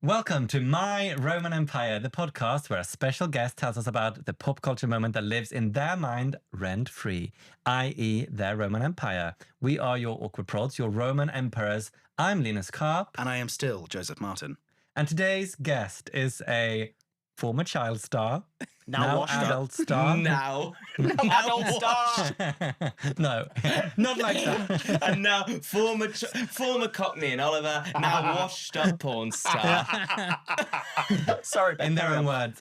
Welcome to My Roman Empire, the podcast where a special guest tells us about the pop culture moment that lives in their mind rent-free, i.e. their Roman Empire. We are your awkward prods, your Roman emperors. I'm Linus Karp. And I am still Joseph Martin. And today's guest is a former child star, Now washed up. adult star. Now Adult star. No, not like that. and now former Cockney and Oliver, now washed up porn star. Sorry, In their own words.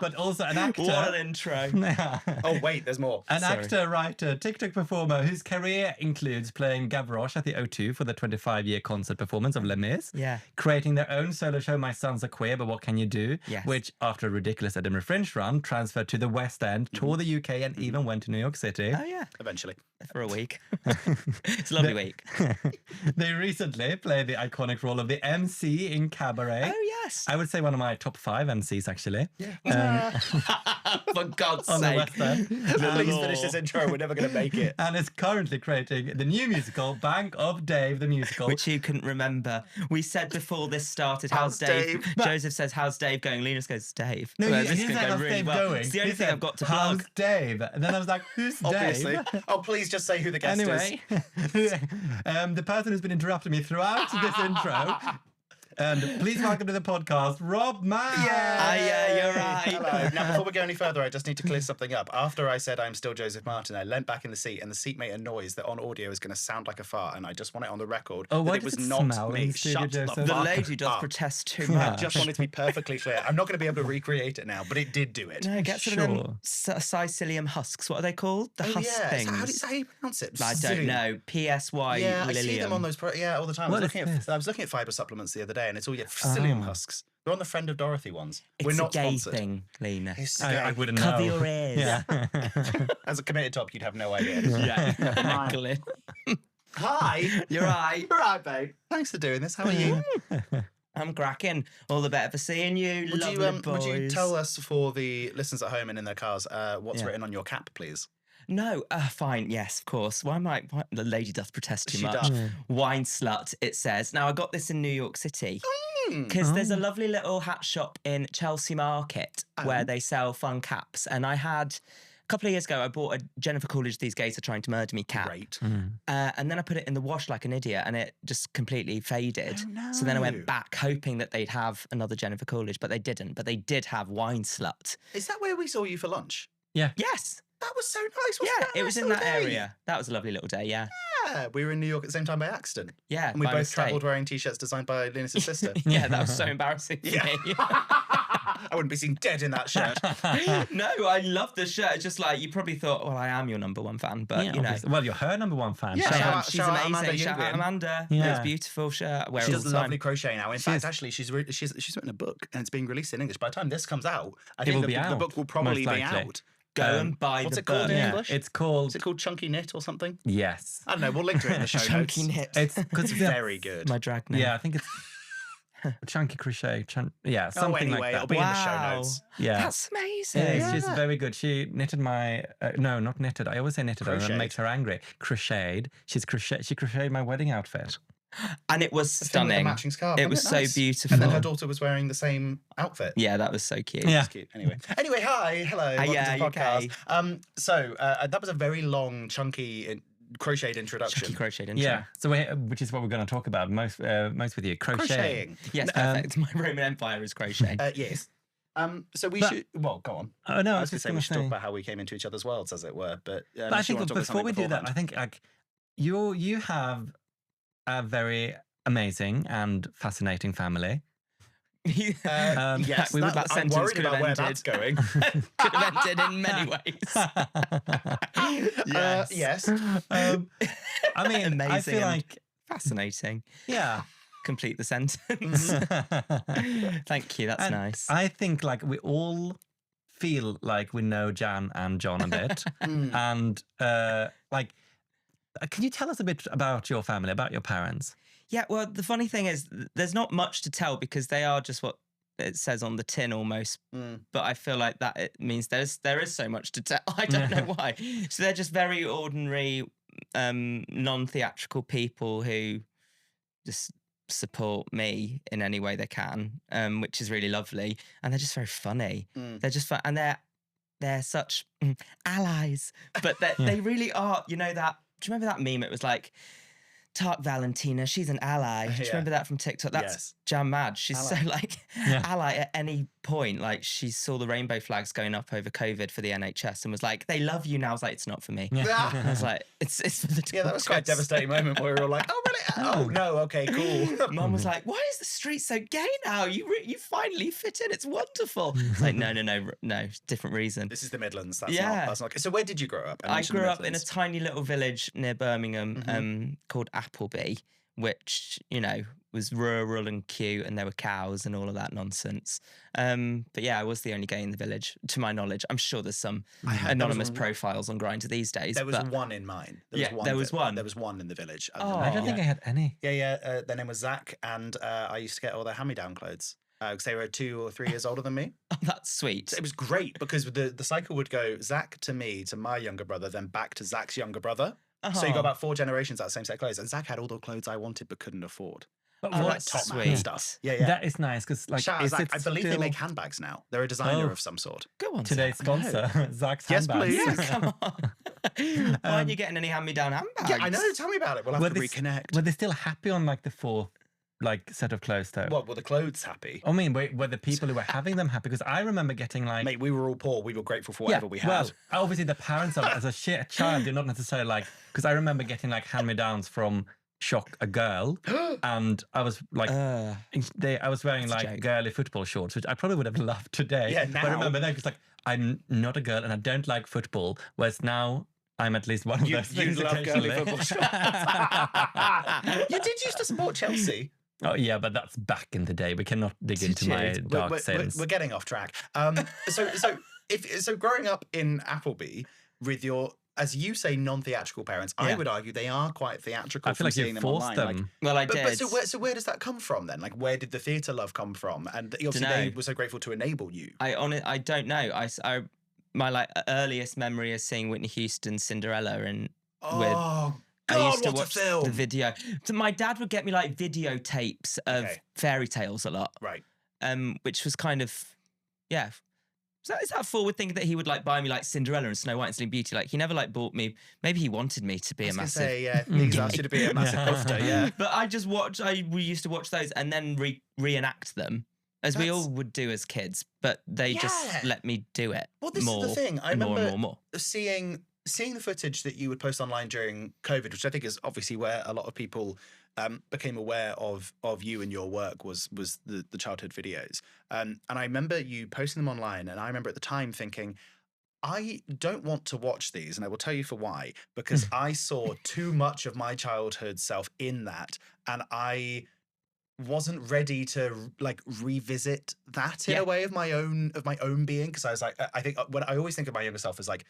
But also an actor. What an intro. Oh, wait, there's more. An Sorry. actor, writer, TikTok performer whose career includes playing Gavroche at the O2 for the 25-year concert performance of Les Mis, Yeah. creating their own solo show, My Sons Are Queer, But What Can You Do? Yes. Which, after a ridiculous Edinburgh Fringe run, transferred to the West End, toured the UK, and even went to New York City. Oh yeah, Eventually. for a week. It's a lovely week. They recently played the iconic role of the MC in Cabaret. Oh yes. I would say one of my top 5 MCs, actually. For God's On the sake. West End. Please finish this intro. We're never going to make it. And is currently creating the new musical, Bank of Dave, the musical. Which you couldn't remember. We said before this started, how's How's Dave? Dave? Joseph says, how's Dave going? Linus goes, Dave. No, Well, he this said, could go how's really Dave well. going? It's the He only thing said, I've got to how's plug. Dave? And then I was like, who's Obviously. Dave? Oh, please just say who the guest is. Anyway, the person who's been interrupting me throughout this intro, and please welcome to the podcast, Rob Madge. You're right. Hello. Now, before we go any further, I just need to clear something up. After I said I'm still Joseph Martin, I leant back in the seat and the seat made a noise that on audio is going to sound like a fart, and I just want it on the record Oh, that why it does was it not smell in me. the studio, Shut Joseph? the The fuck lady does up. protest too Yeah. I much. just wanted to be perfectly clear. I'm not going to be able to recreate it now, but it did do it. No, it gets rid of Sure. them psyllium husks. What are they called? The Oh, husk yeah. things. Is that how you pronounce it? I don't Psyllium. know. PSY Yeah, I Lilium. see them on those. All the time. What I is was looking at fiber supplements the other day, and it's all psyllium husks. We're on the Friend of Dorothy ones. It's We're a not gay sponsored. thing, Lena. It's I wouldn't Cover know. your ears. Yeah. As a committed top, you'd have no idea. Yeah. Glenn. Hi. You're right. You're right, babe. Thanks for doing this. How are you? I'm cracking. All the better for seeing you, lovely boys. Would you tell us for the listeners at home and in their cars what's Yeah. written on your cap, please? No, fine, yes, of course. Why the lady doth protest too She much. does. Wine slut, it says. Now, I got this in New York City because there's a lovely little hat shop in Chelsea Market where they sell fun caps. And I had, a couple of years ago, I bought a Jennifer Coolidge, These Gays Are Trying to Murder Me cap. Great. And then I put it in the wash like an idiot and it just completely faded. Oh, So then I no. went back hoping that they'd have another Jennifer Coolidge, but they didn't. But they did have Wine Slut. Is that where we saw you for lunch? Yes. That was so nice. Wasn't Yeah, that a it was nice in that little day? area. That was a lovely little day, yeah. Yeah, we were in New York at the same time by accident. Yeah, And we by both mistake. travelled wearing t-shirts designed by Linus's sister. Yeah, that was so embarrassing for Yeah. me. I wouldn't be seen dead in that shirt. No, I love the shirt. It's just like, you probably thought, well, I am your number one fan, but you know. obviously. Well, you're her number one fan. Yeah, so- shout out- She's shout out amazing. Amanda Shout out Yingwin. Amanda. Yeah. It's a beautiful shirt. I wear She it all does the time. lovely crochet now. In She fact, is. actually, she's written a book and it's being released in English. By the time this comes out, I It think will the, be the out, book will probably most be likely. out. Go and buy what's the it called book. in Yeah, English? it's Is called... it called Chunky Knit or something? Yes. I don't know. We'll link to it in the show Chunky notes. knit. It's because It's very good. My drag name. Yeah, I think it's chunky crochet. Yeah, something anyway, like it'll that. be in the show Wow. notes. Yeah. That's amazing. Yeah, she's very good. She knitted my no, not knitted. I always say knitted, and Crocheted. it makes her angry. Crocheted. She crocheted my wedding outfit. And it was The thing with the stunning. matching scarf. It Wasn't was so nice? beautiful. And then her daughter was wearing the same outfit. Yeah, that was so cute. Yeah. It's cute. Anyway, hi, hello, welcome yeah, to the you podcast. okay? So that was a very long, chunky, crocheted introduction. Chunky crocheted intro. Yeah. So which is what we're going to talk about most with you. Crocheting. Crocheting. Yes, perfect. My Roman Empire is crochet. Yes. So we But- should. Well, go on. Oh no, I I was was going to just say going to we should talk say. about how we came into each other's worlds, as it were. But But I think before we do that, I think like you have a very amazing and fascinating family. yes, we would that I'm sentence worried could have about where ended. that's going. Could have ended in many ways. Yes. I mean, I Amazing feel and- like Fascinating. yeah. Complete the sentence. Thank you. That's And nice. I think like we all feel like we know Jan and John a bit, Mm. and can you tell us a bit about your family, about your parents? Yeah, well, the funny thing is, there's not much to tell because they are just what it says on the tin almost. Mm. But I feel like that it means there is so much to tell. I don't know why. So they're just very ordinary, non-theatrical people who just support me in any way they can, which is really lovely. And they're just very funny. They're just fun, and they're such allies. But they really are. You know that? Do you remember that meme? It was like, "Talk Valentina, she's an ally." Do you remember that from TikTok? That's Jam Madge. She's so like ally at any point. Like she saw the rainbow flags going up over COVID for the NHS and was like, "They love you now." I was like, "It's not for me." I was like, "It's for the doctors." Yeah, that was quite a devastating moment where we were all like, "Oh really? Oh no, okay, cool." Mum was like, "Why is the street so gay now? You finally fit in. It's wonderful." It's like, no, different reason. This is the Midlands. That's not. So where did you grow up? I grew up in a tiny little village near Birmingham called Appleby, which, you know, was rural and cute, and there were cows and all of that nonsense. But yeah, I was the only gay in the village, to my knowledge. I'm sure there's some anonymous profiles on Grindr these days. There was one in mine. There was one in the village. I don't think I had any. Yeah. Their name was Zach, and I used to get all their hand-me-down clothes because they were 2 or 3 years older than me. Oh, that's sweet. So it was great because the cycle would go Zach to me, to my younger brother, then back to Zach's younger brother. So you got about 4 generations out of the same set of clothes. And Zach had all the clothes I wanted but couldn't afford. But like top man stuff. Yeah. That is nice because like shout out Zach. I believe they make handbags now. They're a designer of some sort. Go on, today's sponsor, Zach's handbags. Yes, please. Come on. Why aren't you getting any hand-me-down handbags? Yeah, I know. Tell me about it. We'll have to reconnect. Were they still happy on like the 4th like set of clothes though? What, were the clothes happy? I mean, were the people who were having them happy? Because I remember getting like... Mate, we were all poor. We were grateful for whatever we had. Well, obviously the parents of it as a child, you're not necessarily like... Because I remember getting like hand-me-downs from Shock a Girl, and I was like... I was wearing like girly football shorts, which I probably would have loved today. Yeah, now... But I remember then, because like, I'm not a girl and I don't like football, whereas now... I'm at least one of those things. You love girly football shorts. You did used to support Chelsea. Oh yeah, but that's back in the day. We cannot dig into my dark sins. We're getting off track. So growing up in Appleby with your, as you say, non-theatrical parents, I would argue they are quite theatrical. I feel like you forced them. Like, well, I did. But so where does that come from then? Like, where did the theatre love come from? And obviously they were so grateful to enable you. I don't know. My like earliest memory is seeing Whitney Houston's Cinderella and I used to watch the video. So my dad would get me like videotapes of fairy tales a lot. Right. Which was kind of, is that a forward thing that he would like buy me like Cinderella and Snow White and Sleeping Beauty? Like he never like bought me, maybe he wanted me to be a massive... He's asked you to be a massive poster, But I just we used to watch those and then reenact them. As we all would do as kids, but they just let me do it. Well, this more, is the thing. I remember more. seeing the footage that you would post online during COVID, which I think is obviously where a lot of people became aware of you and your work was the childhood videos. And I remember you posting them online, and I remember at the time thinking, I don't want to watch these, and I will tell you for why. Because I saw too much of my childhood self in that, and I wasn't ready to like revisit that in a way of my own being, because I was like, I think when I always think of my younger self as like,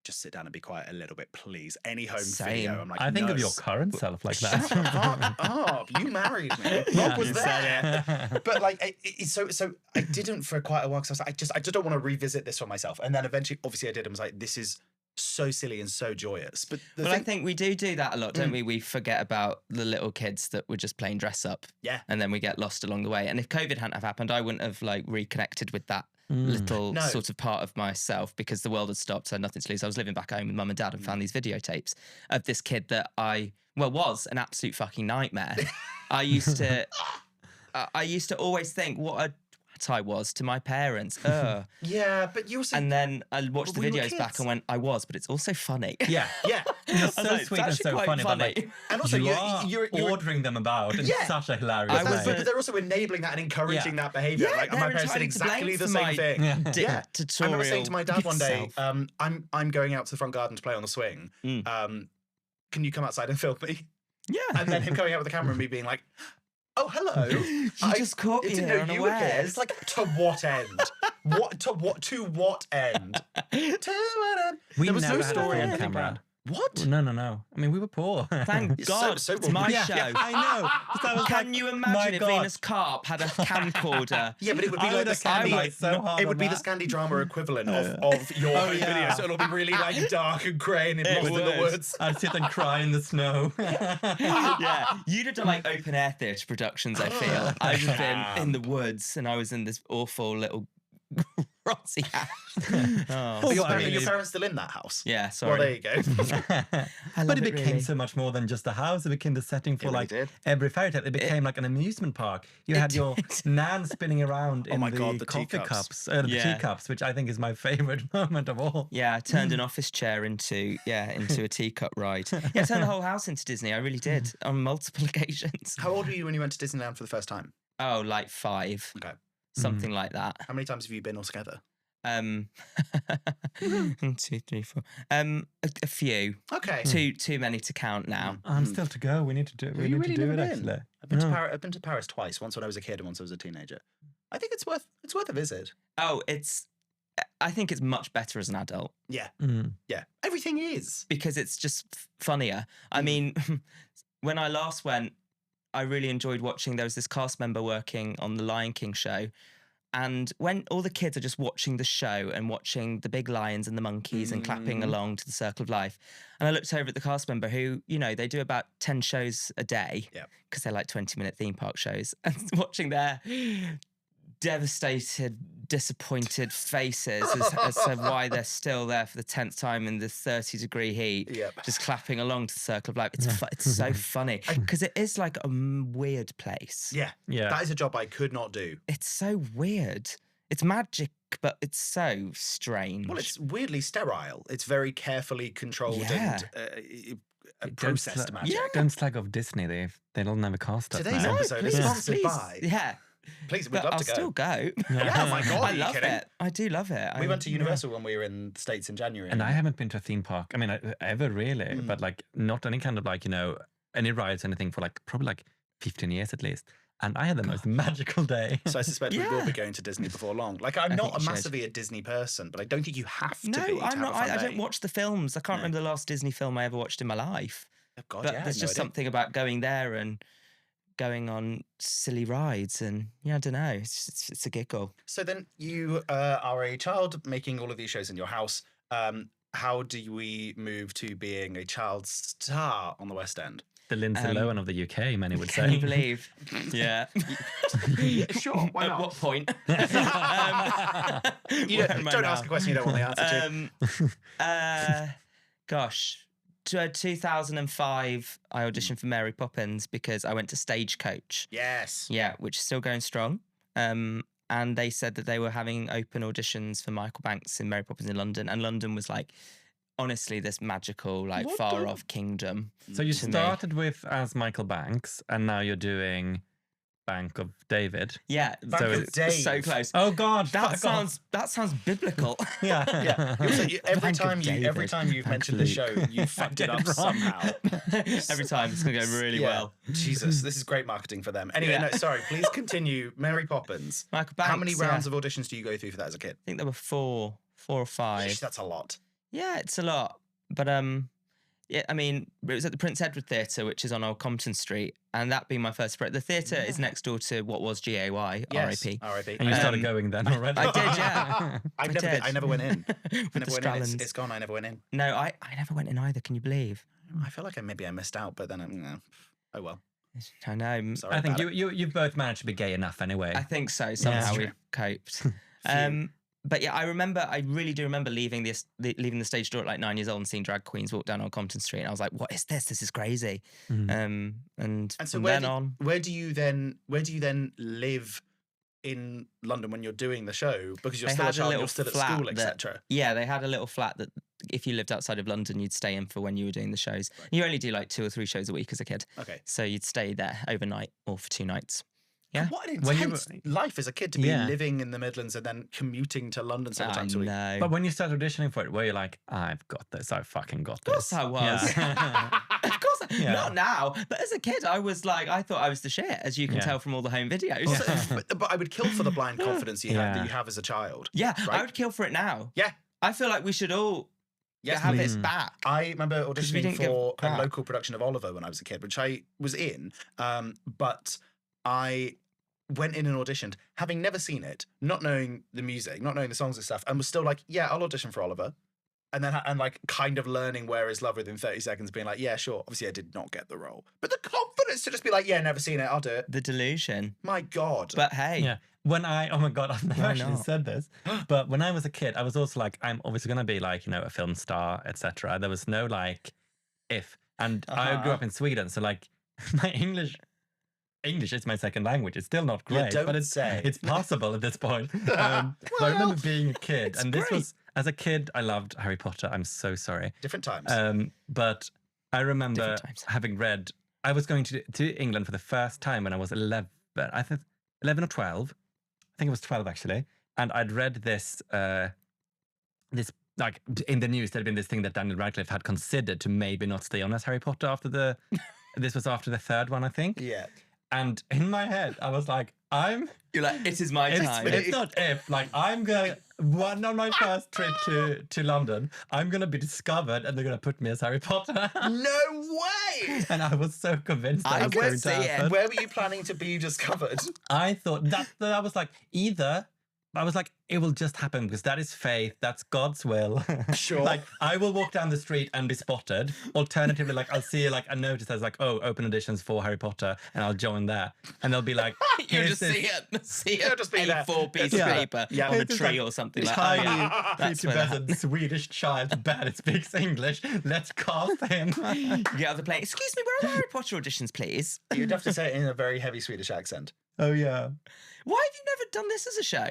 just sit down and be quiet a little bit, please. Any home video, I'm like, I think of your current self like that. Fuck up, you married me. What was there? But like, so I didn't for quite a while, because I was like, I just don't want to revisit this for myself. And then eventually, obviously, I did, and was like, this is so silly and so joyous. But I think we do that a lot, don't we? We forget about the little kids that were just playing dress up. Yeah. And then we get lost along the way. And if COVID hadn't have happened, I wouldn't have like reconnected with that little sort of part of myself, because the world had stopped. I had nothing to lose. I was living back home with mum and dad and found these videotapes of this kid that was an absolute fucking nightmare. I used to always think what a I was to my parents. Yeah, but you also... And then I watched the videos back and went, I was, but it's also funny. Yeah. You're so sweet and so funny. But like, and also you're ordering them about in such a hilarious way. But they're also enabling that and encouraging that behaviour. Yeah, like, my parents did exactly the same thing. Dictatorial. I remember saying to my dad one day, I'm going out to the front garden to play on the swing. Can you come outside and film me? Yeah. And then him coming out with the camera and me being like, oh, hello. You just caught me didn't know you were here. It's like, to what end? To what end? We never had a film camera. What? No. I mean, we were poor. Thank It's God, so it's my yeah, show. Yeah, I know. 'Cause I was Can like, you my imagine if God. Venus Carp had a camcorder? Yeah, but it would be I like would the have capitalised so hard It would on be the that. Scandi drama equivalent of your home yeah. video. So it'll be really like dark and grey and It lost in the would. woods. I'd sit and cry in the snow. Yeah, you'd have done like open air theatre productions, I feel. I would have been in the woods and I was in this awful little grotty house. Oh, Are your, I mean, your parents still in that house? yeah, Well, sorry. there you go. I But love it became really. so much more than just a house. It became the setting for really like did. every fairy tale. It became like an amusement park. You had your nan spinning around in my the God, the coffee teacups. cups, the Yeah. teacups, which I think is my favorite moment of all. Yeah, I turned an office chair into a teacup ride. Yeah, I turned the whole house into Disney. I really did on multiple occasions. How old were you when you went to Disneyland for the first time? Oh, like 5, Okay. something like that. How many times have you been altogether? 1, 2, 3, 4. A few. Okay. Too many to count now. I'm still to go. We need to do. Have We you need really to do never it been? actually. I've been to Paris twice. Once when I was a kid and once I was a teenager. I think it's worth a visit. Oh, I think it's much better as an adult Yeah. Mm. Yeah. Everything is. because it's just funnier. I mean, when I last went, I really enjoyed watching. There was this cast member working on the Lion King show. And when all the kids are just watching the show and watching the big lions and the monkeys and clapping along to the Circle of Life, and I looked over at the cast member who, they do about 10 shows a day because they're like 20-minute theme park shows, and watching their devastated, disappointed faces as to why they're still there for the 10th time in the 30-degree heat, just clapping along to the Circle of Life. It's so funny because it is like a weird place. Yeah. Yeah. That is a job I could not do. It's so weird. It's magic, but it's so strange. Well, it's weirdly sterile. It's very carefully controlled Yeah. and processed magic. Yeah. Don't slag off Disney. They'll never cast us. Today's now. episode is sponsored please. by. Yeah. Please, we'd But love I'll to go. still go. Yeah, oh my God, I are you love kidding? it. I do love it. We went to Universal when we were in the States in January. And I haven't been to a theme park. I mean, ever really, but like not any kind of like any rides, anything for like probably like 15 years at least. And I had the most magical day. So I suspect we will Yeah. be going to Disney before long. Like, I'm I not think you should. massively a Disney person, but I don't think you have to No, be. To I'm have not. a fun I day. don't watch the films. I can't No. remember the last Disney film I ever watched in my life. Oh, God, But yeah, there's no just idea. something about going there and going on silly rides, and I don't know. It's a giggle. So then you are a child making all of these shows in your house. How do we move to being a child star on the West End? The Lindsay Lohan of the UK, many would say. Can you believe? Yeah. Sure, why At not? what point? You Where am I don't now? ask a question you don't want the answer to. Gosh. 2005, I auditioned for Mary Poppins because I went to Stagecoach. Yes. Yeah, which is still going strong. And they said that they were having open auditions for Michael Banks in Mary Poppins in London. And London was like, honestly, this magical, like What far the- off kingdom. So you to me. started with as Michael Banks, and now you're doing Bank of David. Yeah, Bank So of it's- so Dave. close. Oh God, That sounds biblical. yeah, Yeah. Every Bank of time David. you've mentioned the show, you fucked it did up it wrong. somehow. Every time it's gonna go really Yeah. well. Jesus, this is great marketing for them. Anyway, Yeah. no, sorry. Please continue. Mary Poppins. Michael Banks. How many yeah. rounds of auditions do you go through for that as a kid? I think there were four or five. Yeesh, that's a lot. Yeah, it's a lot. But yeah, I mean, it was at the Prince Edward Theatre, which is on Old Compton Street, and that being my first. The theatre is next door to what was GAY, Yes. RIP. R.I.P. and you started Um, going then already. I did, yeah. I never went in. With I the never went in. Strallons. It's gone. I never went in. No, I never went in either. Can you believe? I feel like maybe I missed out, but then oh well. I know. Sorry I think about you both managed to be gay enough anyway. I think so. Somehow true. we coped. But yeah, I really do remember leaving the stage door at like 9 years old and seeing drag queens walk down on Compton Street. And I was like, what is this? This is crazy. And so from then on. where do you then live in London when you're doing the show? Because you're They still a had a child, little you're still at flat school, that- etc. Yeah, they had a little flat that if you lived outside of London, you'd stay in for when you were doing the shows. You only do like 2 or 3 shows a week as a kid. Okay. So you'd stay there overnight or for 2 nights. Yeah. What an When you intense life as a kid to be Yeah. living in the Midlands and then commuting to London several I times a week. know. But when you started auditioning for it, were you like, I've got this, I fucking got this? Of course I was. Yeah. Of course, Yeah. not now. But as a kid, I was like, I thought I was the shit, as you can Yeah. tell from all the home videos. Also, but I would kill for the blind confidence you have Yeah. that you have as a child. Yeah, Right? I would kill for it now. Yeah. I feel like we should all Yes, have please. its back. I remember we auditioning didn't give for a crap. local production of Oliver when I was a kid, which I was in. But I went in and auditioned, having never seen it, not knowing the music, not knowing the songs and stuff, and was still like, yeah, I'll audition for Oliver. And then, like, kind of learning Where Is Love within 30 seconds, being like, yeah, sure. Obviously, I did not get the role. But the confidence to just be like, yeah, never seen it, I'll do it. The delusion. My God. But hey, Yeah. Oh my God, I've never Why actually not? said this. But when I was a kid, I was also like, I'm obviously going to be like, a film star, etc. There was no like if. And I grew up in Sweden. So like my English is my second language. It's still not You great, don't but say. it's possible at this point. But I remember being a kid. it's And this great. was, as a kid, I loved Harry Potter. I'm so sorry. Different times. But I remember Different times. having read, I was going to England for the first time when I was 11. I think 11 or 12. I think it was 12 actually. And I'd read this, like in the news, there'd been this thing that Daniel Radcliffe had considered to maybe not stay on as Harry Potter after this was after the third one, I think. yeah. And in my head, I was like, you're like, it is my time. it's not if, like, I'm going to, on my first trip to London, I'm going to be discovered and they're going to put me as Harry Potter. No way! And I was so convinced that I was would going see to it. happen. Where were you planning to be discovered? I thought that I was like, it will just happen because that is faith. That's God's will. Sure. Like, I will walk down the street and be spotted. Alternatively, like, I'll see like a notice that's like, oh, open auditions for Harry Potter, and I'll join there. And they'll be like, You here's just this see It'll just be there. A4 piece Yeah. of paper Yeah. on a It's just tree like or something like tiny, that. That's where prepubescent Swedish child barely speaks English. Let's cast him. you get out of the plane. Excuse me, where are the Harry Potter auditions, please? You'd have to say it in a very heavy Swedish accent. Oh yeah. Why have you never done this as a show?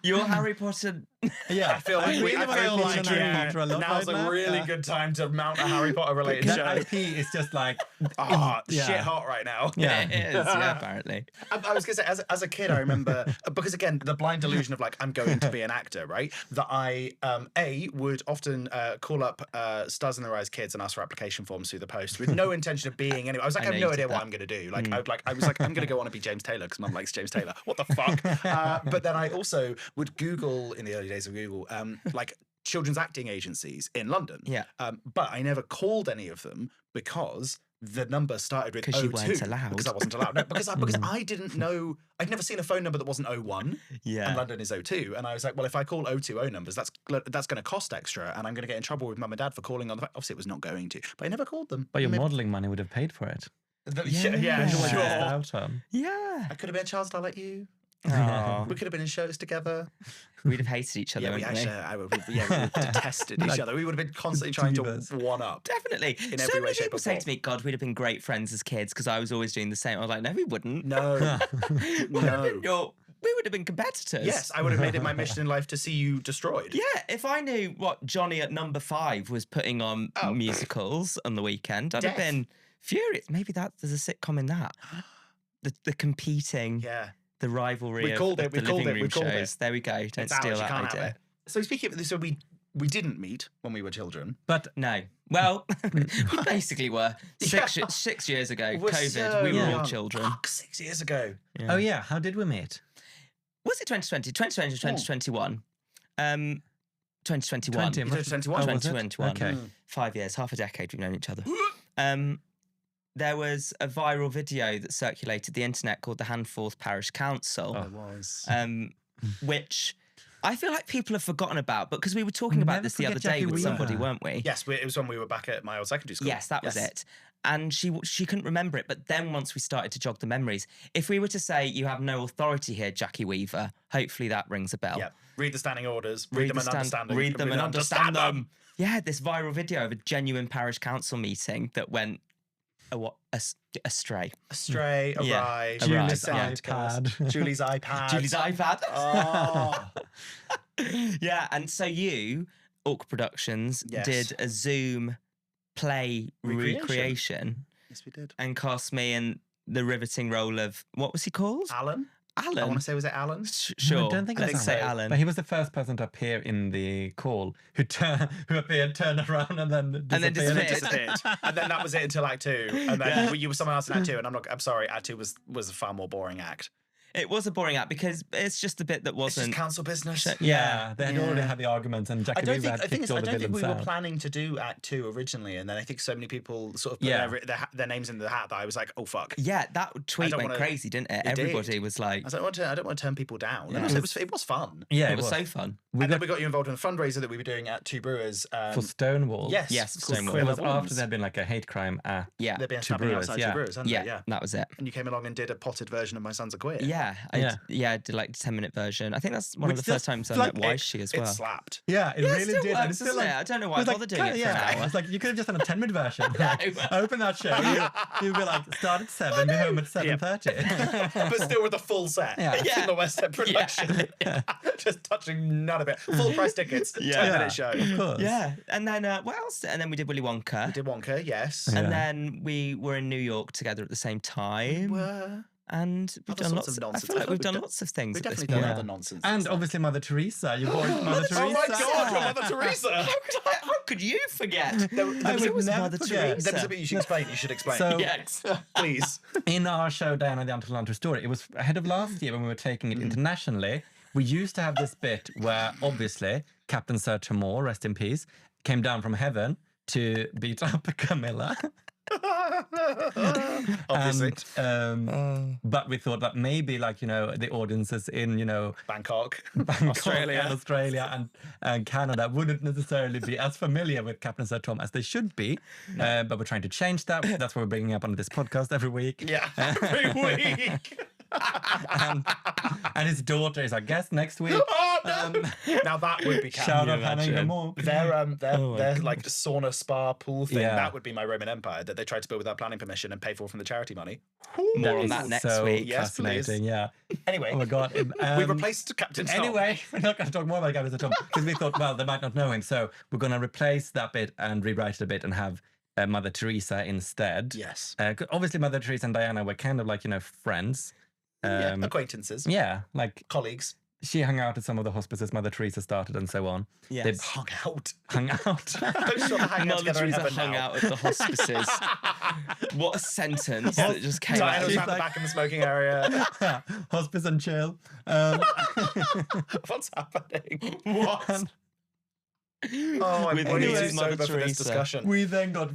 You're Harry Potter. Yeah. I feel like Harry Potter a lot now's right a now. really Yeah. good time to mount a Harry Potter related That show. IP is just like, Ah, Yeah. shit hot right now. yeah. It is, yeah, apparently. I was going to say, as a kid, I remember, because again, the blind delusion of like, I'm going to be an actor, right? That I, would often call up Stars in Their Eyes kids and ask for application forms through the post with no intention of being anyone. I was like, I I have know no you did idea what that. I'm going to do. Like, I was like, I'm going to go on and be James Taylor because mum likes James Taylor. What the fuck? But then I also would Google, in the early days of Google, like children's acting agencies in London. Yeah. But I never called any of them because the number started with 'Cause you 02. weren't allowed. Because I wasn't allowed. No, because I didn't know. I'd never seen a phone number that wasn't 01. Yeah. And London is 02. And I was like, well, if I call 020 numbers, that's going to cost extra, and I'm going to get in trouble with mum and dad for calling on the phone. Obviously, it was not going to, but I never called them. But your Maybe- modelling money would have paid for it. yeah, Yeah. sure. Out on. Yeah. I could have been Charles, I'll let you. Oh, We could have been in shows together. we'd have hated each other, Yeah, we wouldn't actually, we? we would have detested each Like other. We would have been constantly trying to divas. one up. Definitely. In So every way, many shape, people or say form. to me, God, we'd have been great friends as kids because I was always doing the same. I was like, no, we wouldn't. No. We would have No. been we would have been competitors. Yes, I would have made it my mission in life to see you destroyed. Yeah, if I knew what Johnny at number 5 was putting on Oh. musicals on the weekend, I'd have Death. been furious. Maybe there's a sitcom in that. The competing, Yeah. the rivalry We of, called of it, the we called living it, room we called it. shows. There we go. Don't It's steal ours, you that can't have idea. it. So speaking of, so we didn't meet when we were children. But No. Well, we basically were. Yeah. 6 years ago, We're COVID, so we were all young. children. Fuck, 6 years ago. Yeah. oh yeah, how did we meet? Was it 2020? 2020 or 2021? 2021. 20, You did 21. Oh, was it? 2021. Okay. 5 years, half a decade we've known each other. There was a viral video that circulated the internet called the Handforth Parish Council, It was. which I feel like people have forgotten about, because we were talking about Never this the forget other day Jackie with somebody, Weaver. weren't we? Yes, it was when we were back at my old secondary school. Yes, that was Yes. it. And she couldn't remember it. But then once we started to jog the memories, if we were to say, you have no authority here, Jackie Weaver, hopefully that rings a bell. Yeah. Read the standing orders. Read them and understand them. Read them and understand them. Yeah, this viral video of a genuine parish council meeting that went astray. Astray, Yeah. awry. Julie's iPad. Julie's iPad. Julie's iPad. Oh. Yeah, and so you, Orc Productions, Yes. did a Zoom play Recreation. recreation Yes, we did. and cast me in the riveting role of, what was he called? Alan? I want Alan. to say, was it Alan? Sure. I don't think Let's that's say so. Alan. But he was the first person to appear in the call who appeared, turned around, and then disappeared. And then disappeared. Disappeared. And then that was it until Act 2. And then you were someone else in Act 2. And I'm sorry, Act 2 was a far more boring act. It was a boring act because it's just the bit that It's just wasn't. council business. Yeah, they had already Yeah. had the arguments, and Jackie I don't Weaver think. had I think kicked it's, all I the don't think villains we were out. planning to do Act 2 originally, and then I think so many people sort of put Yeah. their names in the hat that I was like, oh fuck. Yeah, that tweet don't went wanna- crazy, didn't it? It did. Everybody was like, I was like, I don't want to turn people down. Yeah. And also, it was fun. Yeah, it was so fun. And then we got you involved in a fundraiser that we were doing at Two Brewers. for Stonewall. Yes, Yes, it's called Stonewall. It Thriller was after Wounds. there'd been like a hate crime at Yeah, They'd been Two happening Brewers, outside yeah. Two Brewers, hadn't yeah, they? Yeah. that was it. And you came along and did a potted version of My Son's a Queer. Yeah, I did like the 10-minute version. I think that's one Which of the first just, times I like, met Waishi as well. It slapped. Yeah, it Yeah, it really still did. works, and it's still doesn't like, it? I don't know why it I was like, bothered doing it for an yeah, hour. It's like you could have just done a 10-minute version. Like, No. open that show. You'd be like, start at 7, be home at 7:30. But still with a full set Yeah. from the West End production. Just touching none of it. Full price tickets, Yeah. 10-minute show. Of course. Yeah, and then what else? And then we did Willy Wonka. We did Wonka, yes. Yeah. And then we were in New York together at the same time. And we've Other done sorts lots of I nonsense. feel I like feel we've we've done done- lots of things We've at this definitely done point. other nonsense. And obviously Mother Teresa. You bought Mother Teresa. Oh my God, Mother Teresa. How could you forget? There I was- would never Mother forget. Teresa. there was a bit you should explain. You should explain. So- Yes. Please. In our show, Diana the Untold Untrue Story, it was ahead of last year when we were taking it internationally. We used to have this bit where, obviously, Captain Sir Tamor, rest in peace, came down from heaven to beat up Camilla. Obviously. But we thought that maybe, like, the audiences in, Bangkok. Bangkok Australia. and Australia and Canada wouldn't necessarily be as familiar with Captain Sir Tom as they should be. But we're trying to change that. That's what we're bringing up on this podcast every week. Yeah, every week. And his daughter is our guest next week. Oh, no. Now that would be Shout canon. out Hannah imagine? Moore. Their like sauna spa pool thing. Yeah. That would be my Roman Empire that they tried to build without planning permission and pay for from the charity money. More on is that next so week. Yes, please. fascinating, yeah. Anyway, Oh my God. we replaced Captain Tom. Anyway, we're not going to talk more about Captain Sir Tom because we thought, well, they might not know him. So we're going to replace that bit and rewrite it a bit and have Mother Teresa instead. Yes. 'Cause obviously, Mother Teresa and Diana were kind of like, friends. Yeah, acquaintances. Yeah, like Colleagues. she hung out at some of the hospices Mother Teresa started and so on. Yes. They Hung out. hung out. I'm sure they're hanging out Mother together in Teresa heaven hung now. out at the hospices. What a sentence that just came Diana out. was She's at the like- back in the smoking area. Hospice and chill. What's happening? What? Oh, I'm With way Mrs. too Mother sober for this Teresa. discussion. We then got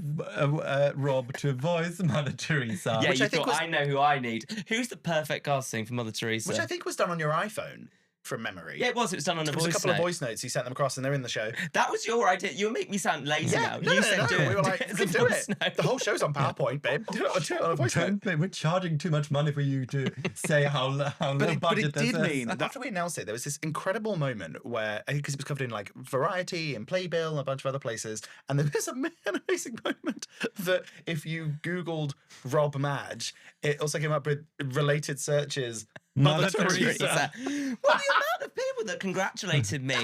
Rob to voice Mother Teresa. Yeah, Which you I think thought, was- I know who I need. Who's the perfect casting for Mother Teresa? Which I think was done on your iPhone from memory. Yeah, it was. It was done on a There was a voice couple note. of voice notes. You sent them across and they're in the show. That was your idea. You make me sound lazy now. No, you no, said no. do it. We were like, as we a can do voice it. note. The whole show's on PowerPoint, babe. Do it on a voice note. Don't pay. We're charging too much money for you to say how low But budget it this did is. mean that after we announced it, there was this incredible moment where I think because it was covered in like Variety and Playbill and a bunch of other places, and there was an amazing moment that if you Googled Rob Madge, it also came up with related searches. Mother Teresa. Well, the amount of people that congratulated me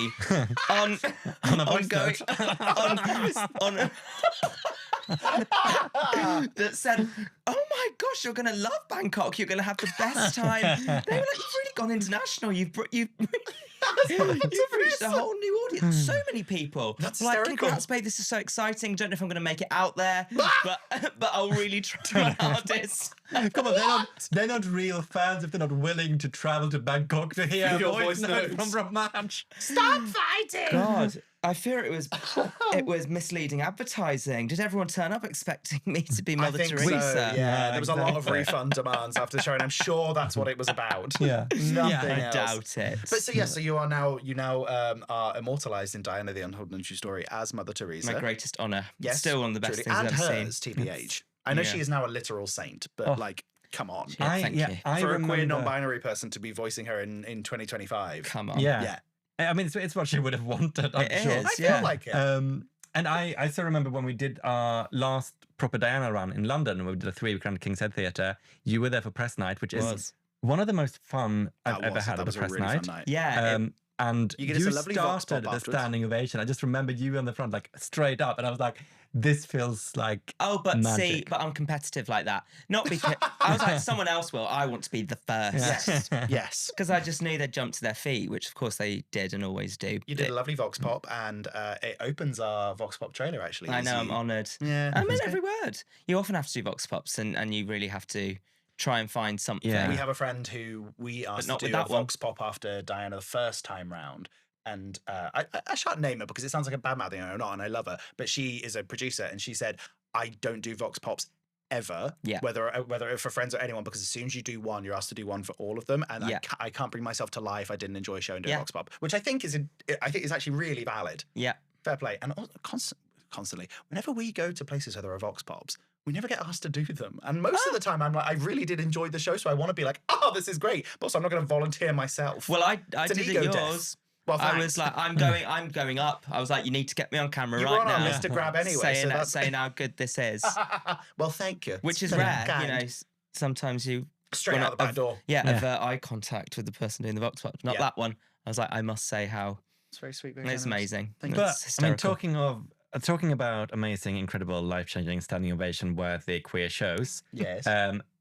on On a voice going on that said, "Oh my gosh, you're gonna love Bangkok. You're gonna have the best time." They were like, "You've really gone international. You've reached a whole new audience. So many people. That's like, hysterical. congrats, babe. This is so exciting. Don't know if I'm gonna make it out there, but I'll really try my hardest." Come on, they're not real fans if they're not willing to travel to Bangkok to hear a Your voice voice note notes. from Madge. Stop fighting! God, I fear it was misleading advertising. Did everyone turn up expecting me to be Mother I think Teresa? so, yeah. Yeah, There was a lot of exactly. refund demands after the show, and I'm sure that's what it was about. Yeah. Nothing I else. doubt it. But so so you now are immortalised in Diana the Untold Untrue Story as Mother Teresa. My greatest honour. Yes, Still one of the best truly. things and I've ever hers, seen. TBH. I know Yeah. she is now a literal saint, but Oh. like, come on. Yeah, thank you. I For a remember, queer non-binary person to be voicing her in 2025. Come on. Yeah. Yeah. I mean, it's what she would have wanted, I'm It sure. is. I feel Yeah. like it. And I still remember when we did our last proper Diana run in London, when we did a 3-week run at King's Head Theatre. You were there for press night, which is Was. one of the most fun I've That ever was- had that at a was a press really night. fun night. Yeah. And You get us a lovely vox started pop the afterwards. standing ovation. I just remember you on the front, like straight up, and I was like, "This feels like but see, magic." but I'm competitive like that. Not because I was like, someone else will. I want to be the first. Yes. Yes. Because I just knew they'd jump to their feet, which of course they did and always do. You did a lovely vox pop, and it opens our vox pop trailer. Actually, I as know, I'm you- honoured. Yeah, I meant that's every word. You often have to do vox pops, and you really have to try and find something. Yeah. We have a friend who we asked not to with do a that one. Vox Pop after Diana the first time round. And I shan't name her because it sounds like a bad mouthing or not, and I love her. But she is a producer, and she said, I don't do Vox Pops ever, whether for friends or anyone, because as soon as you do one, you're asked to do one for all of them, and I can't bring myself to lie if I didn't enjoy a show and do a Vox Pop, which I think is actually really valid. Yeah, fair play. And also, constantly, whenever we go to places where there are Vox Pops, we never get asked to do them. And most of the time, I'm like, I really did enjoy the show, so I want to be like, oh, this is great. But also, I'm not going to volunteer myself. Well, I It's an did ego it yours. death. Well, I was like, I'm going up. I was like, you need to get me on camera you right were on now. our list to grab anyway. Saying how good this is. Well, thank you. Which is Very rare. kind. You know, sometimes you Straight out the back door. avert eye contact with the person doing the Vox Pop. Not that one. I was like, I must say how It's very sweet. it's amazing. Thank But It's I mean, hysterical. talking about amazing, incredible, life-changing, standing ovation worthy queer shows. Yes.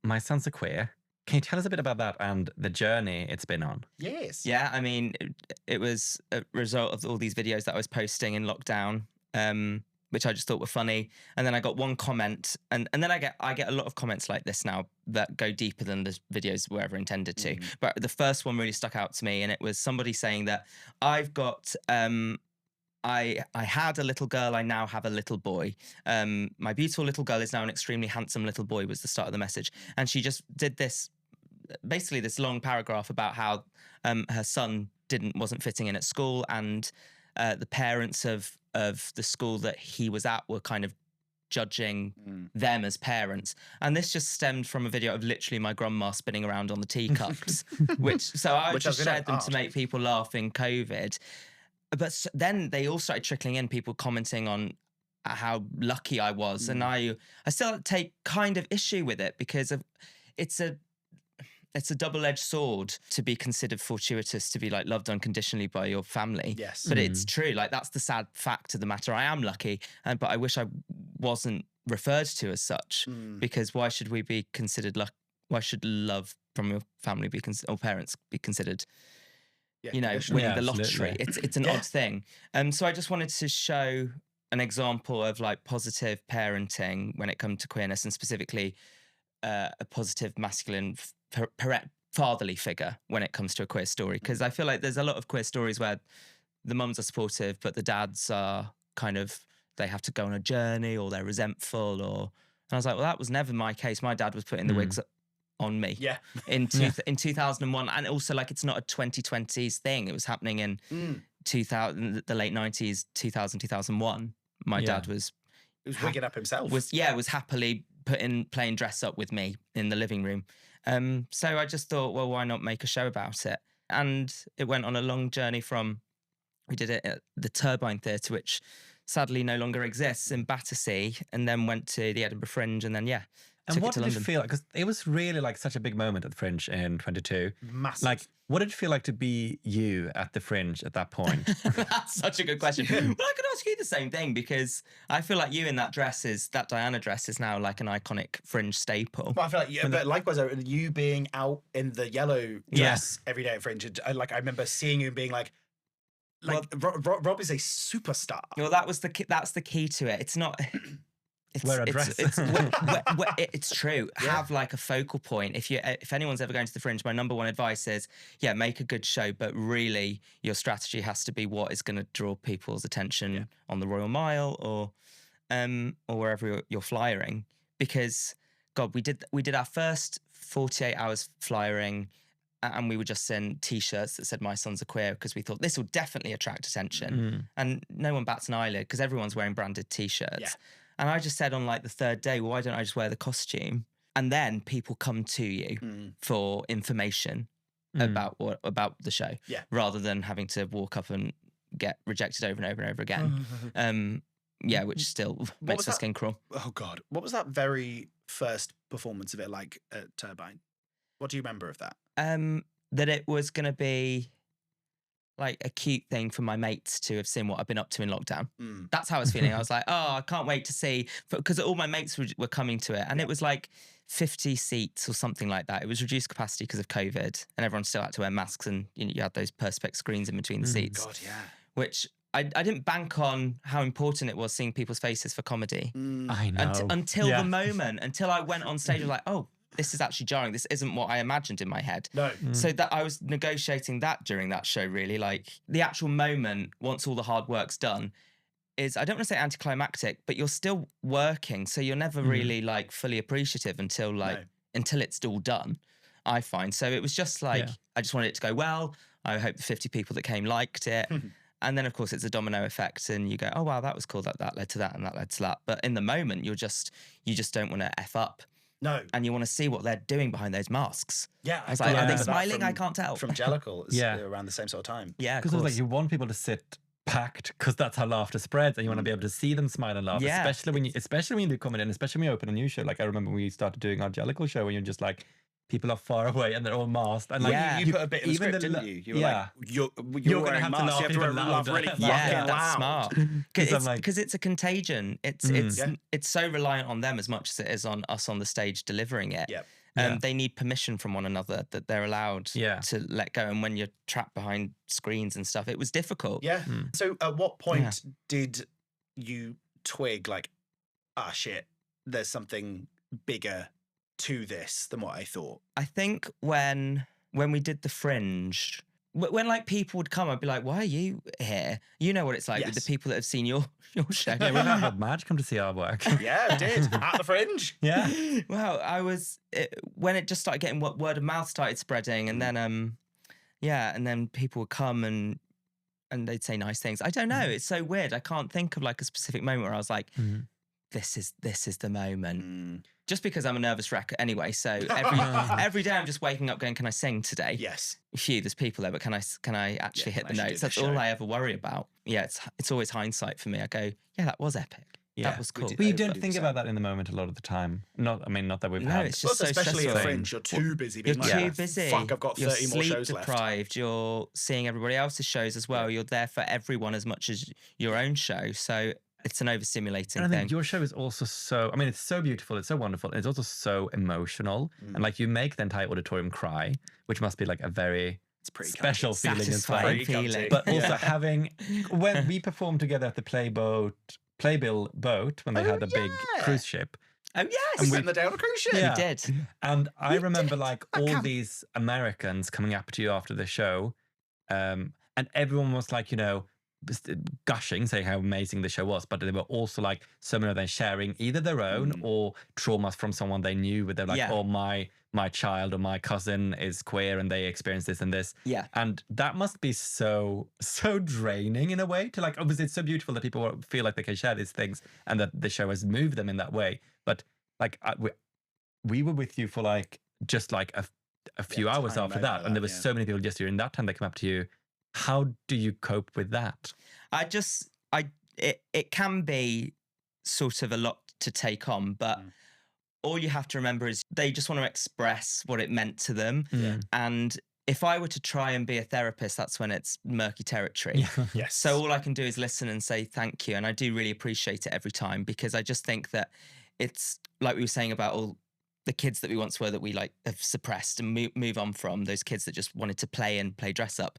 My sons are queer. Can you tell us a bit about that and the journey it's been on? Yes. Yeah, I mean, it was a result of all these videos that I was posting in lockdown, which I just thought were funny. And then I got one comment, and then I get a lot of comments like this now that go deeper than the videos were ever intended to. But the first one really stuck out to me, and it was somebody saying that I've got I had a little girl, I now have a little boy. My beautiful little girl is now an extremely handsome little boy, was the start of the message. And she just did this long paragraph about how her son wasn't fitting in at school, and the parents of the school that he was at were kind of judging them as parents. And this just stemmed from a video of literally my grandma spinning around on the teacups, which I just shared them to make people laugh in COVID. But then they all started trickling in, people commenting on how lucky I was. And I still take kind of issue with it because it's a double-edged sword to be considered fortuitous, to be like loved unconditionally by your family. Yes. But it's true. Like, that's the sad fact of the matter. I am lucky, but I wish I wasn't referred to as such, because why should we be considered why should love from your family or parents be considered, winning the lottery? It's an odd thing. So I just wanted to show an example of like positive parenting when it comes to queerness, and specifically a positive masculine fatherly figure when it comes to a queer story, because I feel like there's a lot of queer stories where the mums are supportive but the dads are kind of, they have to go on a journey, or they're resentful, and I was like, well, that was never my case. My dad was putting the wigs on me in 2001, and also like it's not a 2020s thing, it was happening in 2000, the late 90s, 2001. My dad was wigging up himself, was happily playing dress up with me in the living room. So I just thought, well, why not make a show about it? And it went on a long journey we did it at the Turbine Theatre, which sadly no longer exists, in Battersea, and then went to the Edinburgh Fringe, and then And what did it feel like? Because it was really like such a big moment at the Fringe in 22. Massive. Like, what did it feel like to be you at the Fringe at that point? That's such a good question. Well, I could ask you the same thing, because I feel like you in that Diana dress is now like an iconic Fringe staple. Well, I feel like, but likewise, you being out in the yellow dress every day at Fringe, I remember seeing you and being like Rob is a superstar. Well, that's the key to it. It's not. Wear a dress. It's true. Have like a focal point. If anyone's ever going to the Fringe, my number one advice is, make a good show, but really your strategy has to be what is going to draw people's attention on the Royal Mile or wherever you're flyering. Because God, we did our first 48 hours flyering, and we were just in T-shirts that said "My sons are queer" because we thought this will definitely attract attention, and no one bats an eyelid because everyone's wearing branded T-shirts. Yeah. And I just said on like the third day, well, why don't I just wear the costume? And then people come to you for information about the show, rather than having to walk up and get rejected over and over and over again. Which still makes my skin crawl. Oh God, what was that very first performance of it like at Turbine? What do you remember of that? That it was going to be like a cute thing for my mates to have seen what I've been up to in lockdown. That's how I was feeling. I was like, oh, I can't wait to see, because all my mates were coming to it, and it was like 50 seats or something like that. It was reduced capacity because of COVID, and everyone still had to wear masks, and you had those perspex screens in between the seats. God, yeah. Which I didn't bank on how important it was seeing people's faces for comedy. I know. Until the moment, until I went on stage, I was like, oh, this is actually jarring. This isn't what I imagined in my head. No. So that I was negotiating that during that show, really. Like the actual moment, once all the hard work's done, is, I don't want to say anticlimactic, but you're still working. So you're never really like fully appreciative until it's all done, I find. So it was just like, I just wanted it to go well. I hope the 50 people that came liked it. And then, of course, it's a domino effect, and you go, "Oh wow, that was cool. That led to that, and that led to that." But in the moment, you just don't want to f up. No. And you want to see what they're doing behind those masks. Yeah, I was like, are they smiling? I can't tell. From Jellicle, around the same sort of time. Yeah, because it's like you want people to sit packed because that's how laughter spreads, and you want to be able to see them smile and laugh. Yeah. Especially when you do comedy, and especially when you open a new show. Like I remember when we started doing our Jellicle show, when you're just like, people are far away and they're all masked. And like you put a bit in the script, didn't you? You were like, you're going to have to laugh even louder. Really yeah, that's loud. smart. Because it's a contagion. It's so reliant on them as much as it is on us on the stage delivering it. Yep. They need permission from one another that they're allowed to let go. And when you're trapped behind screens and stuff, it was difficult. Yeah. So at what point did you twig like, shit, there's something bigger to this than what I thought? I think when we did the Fringe, when like people would come, I'd be like, "Why are you here?" You know what it's like with the people that have seen your show. Yeah, we had Madge come to see our work. Yeah, I did at the Fringe. Yeah. Well, when it just started getting word of mouth started spreading, and then and then people would come and they'd say nice things. I don't know. It's so weird. I can't think of like a specific moment where I was like, this is the moment. Just because I'm a nervous wreck anyway, so every day I'm just waking up going, can I sing today? Yes. Phew, there's people there, but can I actually hit the notes? That's all I ever worry about. Yeah, it's always hindsight for me. I go, yeah, that was epic. Yeah. That was cool. But you don't think about that in the moment a lot of the time. Not that we've had. It's just especially so at Fringe, you're too busy. You're too busy. Fuck, I've got 30 you're more shows left. Sleep deprived. You're seeing everybody else's shows as well. You're there for everyone as much as your own show. So it's an overstimulating and I think thing. your show is also it's so beautiful, it's so wonderful, and it's also so emotional. And like you make the entire auditorium cry, which must be like a very special feeling as well. But also having, when we performed together at the Playbill boat, when they had the big cruise ship. Oh yes, we spent the day on a cruise ship. We did. And I remember like all these Americans coming up to you after the show, and everyone was like, gushing, saying how amazing the show was, but they were also like, so many of them sharing either their own or traumas from someone they knew, where they're like, oh, my child or my cousin is queer and they experienced this and this. Yeah. And that must be so draining in a way to like, obviously it's so beautiful that people feel like they can share these things and that the show has moved them in that way. But like we were with you for like just like a few hours after that, and there were so many people just during that time that came up to you. How do you cope with that? It can be sort of a lot to take on, but all you have to remember is they just want to express what it meant to them. And if I were to try and be a therapist, that's when it's murky territory. Yes. So all I can do is listen and say thank you. And I do really appreciate it every time, because I just think that it's like we were saying about all the kids that we once were that we like have suppressed and move on from, those kids that just wanted to play dress up.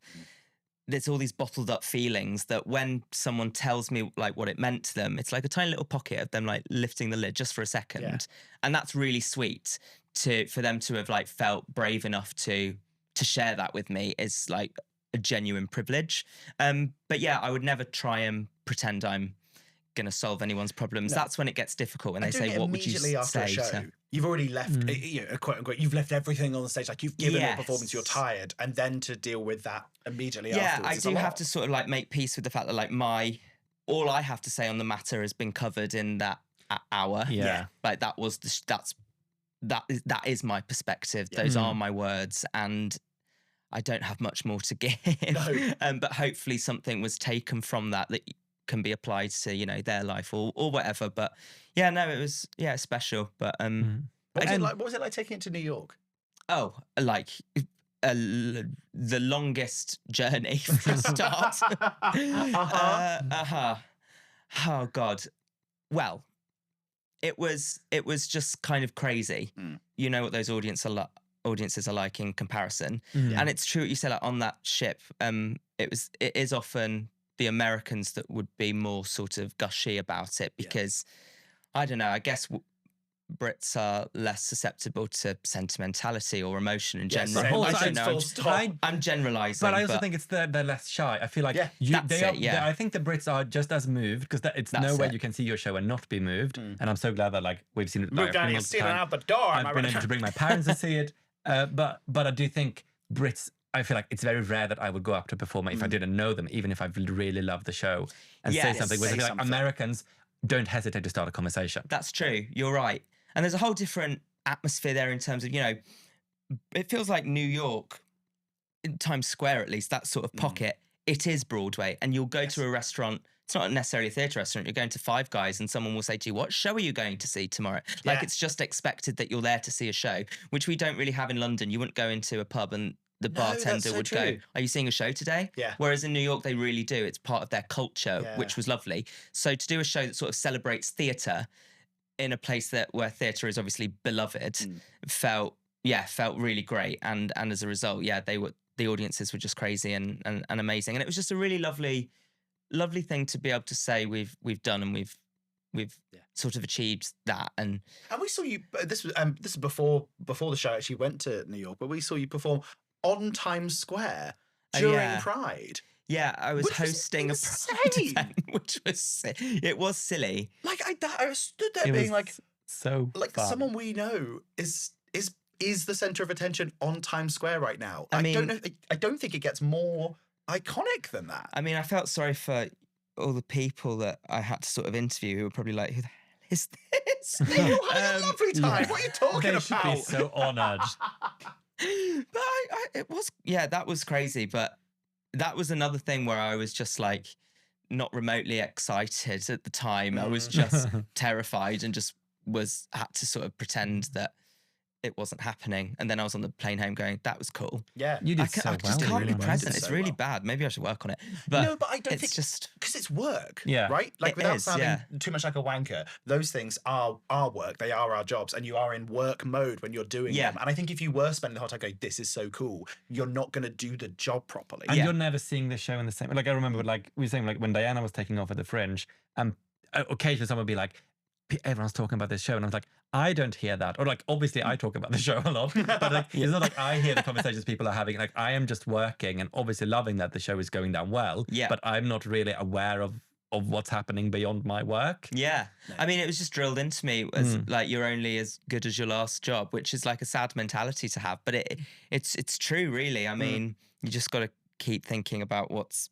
There's all these bottled up feelings that when someone tells me like what it meant to them, it's like a tiny little pocket of them like lifting the lid just for a second. And that's really sweet for them to have like felt brave enough to share that with me is like a genuine privilege. But yeah, I would never try and pretend I'm going to solve anyone's problems. That's when it gets difficult when they say, what would you say to... You've already left, quote unquote, you've left everything on the stage. Like you've given a performance, you're tired. And then to deal with that immediately afterwards. I do have to sort of like make peace with the fact that like all I have to say on the matter has been covered in that hour. Yeah. Like that was, that is my perspective. Those are my words. And I don't have much more to give. No. But hopefully something was taken from that can be applied to their life or whatever. But yeah, no, it was special. But what was it like taking it to New York? Oh, like the longest journey from start. Oh God. Well, it was just kind of crazy. You know what those audiences are like in comparison. And it's true what you said, like on that ship, it is often the Americans that would be more sort of gushy about it because I don't know, I guess Brits are less susceptible to sentimentality or emotion in Yes, general. same. I don't know. Full stop. I'm generalising. But I also think it's they're less shy. I feel like That's they are. it, yeah. I think the Brits are just as moved because it's That's no way it. you can see your show and not be moved. And I'm so glad that like we've seen it. Move Like, down, you're stealing out the door. I've been able to bring my parents to see it. But I do think Brits. I feel like it's very rare that I would go up to a performer if I didn't know them, even if I really loved the show, and say Yes, something. Whereas I say feel like something. Americans don't hesitate to start a conversation. That's true. You're right. And there's a whole different atmosphere there in terms of, it feels like New York, in Times Square at least, that sort of pocket, it is Broadway. And you'll go to a restaurant, it's not necessarily a theatre restaurant, you're going to Five Guys and someone will say to you, what show are you going to see tomorrow? Like Yeah. it's just expected that you're there to see a show, which we don't really have in London. You wouldn't go into a pub and the that's bartender so would true. go, are you seeing a show today? Yeah. Whereas in New York, they really do. It's part of their culture, Yeah. which was lovely. So to do a show that sort of celebrates theatre in a place where theatre is obviously beloved felt really great. And as a result, the audiences were just crazy and amazing. And it was just a really lovely thing to be able to say we've done and we've sort of achieved that. And we saw you. This is before the show actually went to New York, but we saw you perform on Times Square during yeah. Pride. Yeah, I was Which was hosting a Pride insane. event, which was it was silly. Like I stood there It being was like so like fun. someone we know is the center of attention on Times Square right now. I I mean- don't know. I don't think it gets more iconic than that. I mean, I felt sorry for all the people that I had to sort of interview who were probably like, who the hell is this? They all had a lovely time. yeah. What are you talking They should be about? so honoured. But it was, that was crazy. But that was another thing where I was just like not remotely excited at the time. I was just terrified and just had to sort of pretend that it wasn't happening. And then I was on the plane home going, that was cool. Yeah. You did I so well. just can't really be well. present. did It's so really well. bad. Maybe I should work on it. But No, but I don't it's think just because it's work. Yeah. Right? Like It without is, sounding yeah. too much like a wanker, those things are our work. They are our jobs. And you are in work mode when you're doing Yeah. them. And I think if you were spending the whole time going, this is so cool, you're not going to do the job properly. And Yeah. you're never seeing the show in the same. Like I remember, like we were saying, like when Diana was taking off at the Fringe, occasionally someone would be like, "Everyone's talking about this show," and I was like, "I don't hear that." Or like, obviously, I talk about the show a lot, but like, it's not like I hear the conversations people are having. Like, I am just working and obviously loving that the show is going down well. Yeah. But I'm not really aware of what's happening beyond my work. Yeah. I mean, it was just drilled into me as like you're only as good as your last job, which is like a sad mentality to have. But it's true, really. I mean, you just got to keep thinking about what's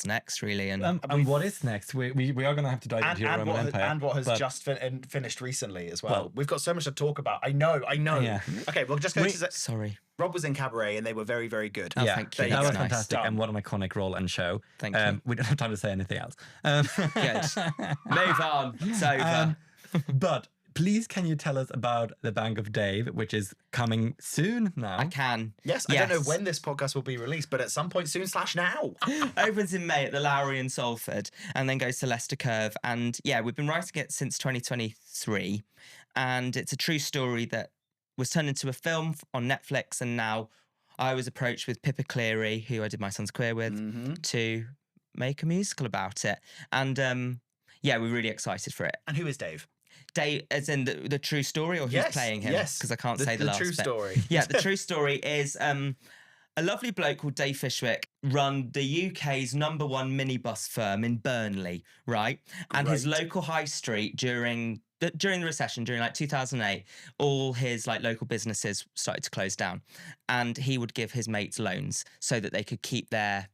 next, really. And And what is next? We are going to have to dive into your Roman Empire. And what has but- just finished recently as well. Well- We've got so much to talk about. I know. Yeah. Okay, well, just go to sorry. Rob was in Cabaret and they were very, very good. Oh, yeah, thank you. that There was you go. fantastic, Done. and what an iconic role and show. Thank you. We don't have time to say anything else. Good. Move on. It's over. But please, can you tell us about the Bank of Dave, which is coming soon now? I can. Yes, I don't know when this podcast will be released, but at some point soon / now. Opens in May at the Lowry in Salford and then goes to Leicester Curve. And yeah, we've been writing it since 2023. And it's a true story that was turned into a film on Netflix. And now I was approached with Pippa Cleary, who I did My Son's Queer with, to make a musical about it. And yeah, we're really excited for it. And who is Dave? Dave, as in the true story, or who's Yes, playing him? yes. Because I can't say the last true bit. story. Yeah, the true story is a lovely bloke called Dave Fishwick run the UK's #1 minibus firm in Burnley, right? And his Great. local high street during the recession, during like 2008, all his like local businesses started to close down, and he would give his mates loans so that they could keep their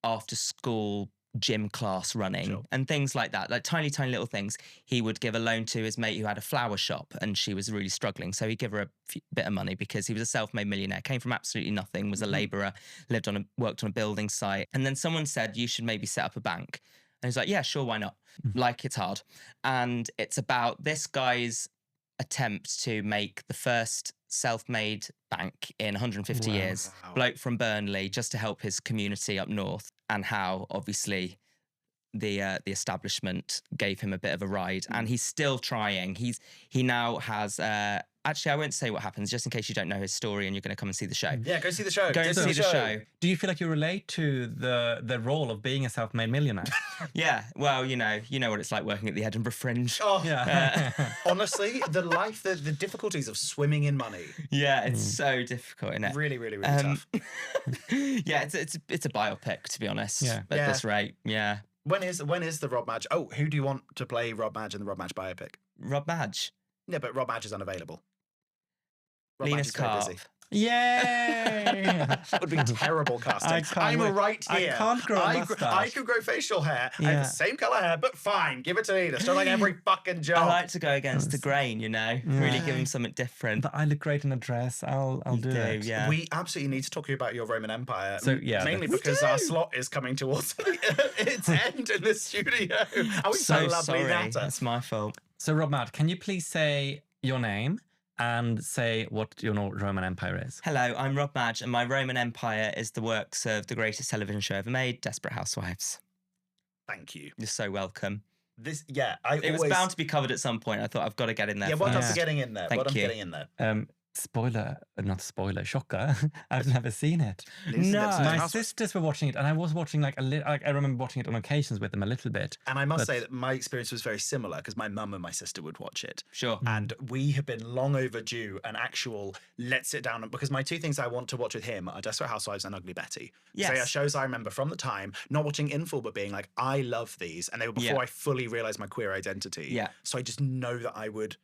after school gym class running Sure. and things like that, like tiny little things. He would give a loan to his mate who had a flower shop and she was really struggling, so he'd give her a bit of money because he was a self-made millionaire, came from absolutely nothing, was a labourer, worked on a building site. And then someone said, you should maybe set up a bank. And he's like, yeah, sure, why not? Like, it's hard. And it's about this guy's attempt to make the first self-made bank in 150 Wow. years. Wow. Bloke from Burnley, just to help his community up north, and how obviously the establishment gave him a bit of a ride, and he's still trying. He now has. Actually, I won't say what happens, just in case you don't know his story and you're going to come and see the show. Yeah, go see the show. Go and see the show. Do you feel like you relate to the role of being a self-made millionaire? Yeah, well, you know what it's like working at the Edinburgh Fringe. Oh, Yeah. honestly, the difficulties of swimming in money. Yeah, it's so difficult, isn't it? Really, really, really tough. Yeah, it's a biopic, to be honest. Yeah. At this rate, yeah. When is the Rob Madge? Oh, who do you want to play Rob Madge in the Rob Madge biopic? Rob Madge. Yeah, but Rob Madge is unavailable. Rob Linus Madge is very Carp. busy. Yay! That would be terrible casting. I can't I'm wait. right here. I can't grow a I mustache. can grow facial hair. I have Yeah. the same colour hair, but fine. Give it to me. That's not like every fucking job. I like to go against the grain, really give him something different. But I look great in a dress. I'll do it. Yeah. We absolutely need to talk to you about your Roman Empire. So, yeah, mainly that's- because our slot is coming towards its end in the studio. Are we so lovely sorry. natter? That's my fault. So, Rob Matt, can you please say your name and say what your Roman Empire is? Hello, I'm Rob Madge, and my Roman Empire is the works of the greatest television show ever made, Desperate Housewives. Thank you. You're so welcome. It was bound to be covered at some point. I thought I've got to get in there. Yeah, well done first. for getting in there. Thank well done for you. getting in there. Shocker. I've never seen it. No. My sisters were watching it, and I was watching I remember watching it on occasions with them a little bit. And I must say that my experience was very similar because my mum and my sister would watch it. Sure. And we have been long overdue an actual let's sit down, because my two things I want to watch with him are Desperate Housewives and Ugly Betty. Yes. They are shows I remember from the time, not watching in full, but being like, I love these. And they were before Yeah. I fully realized my queer identity. Yeah. So I just know that I would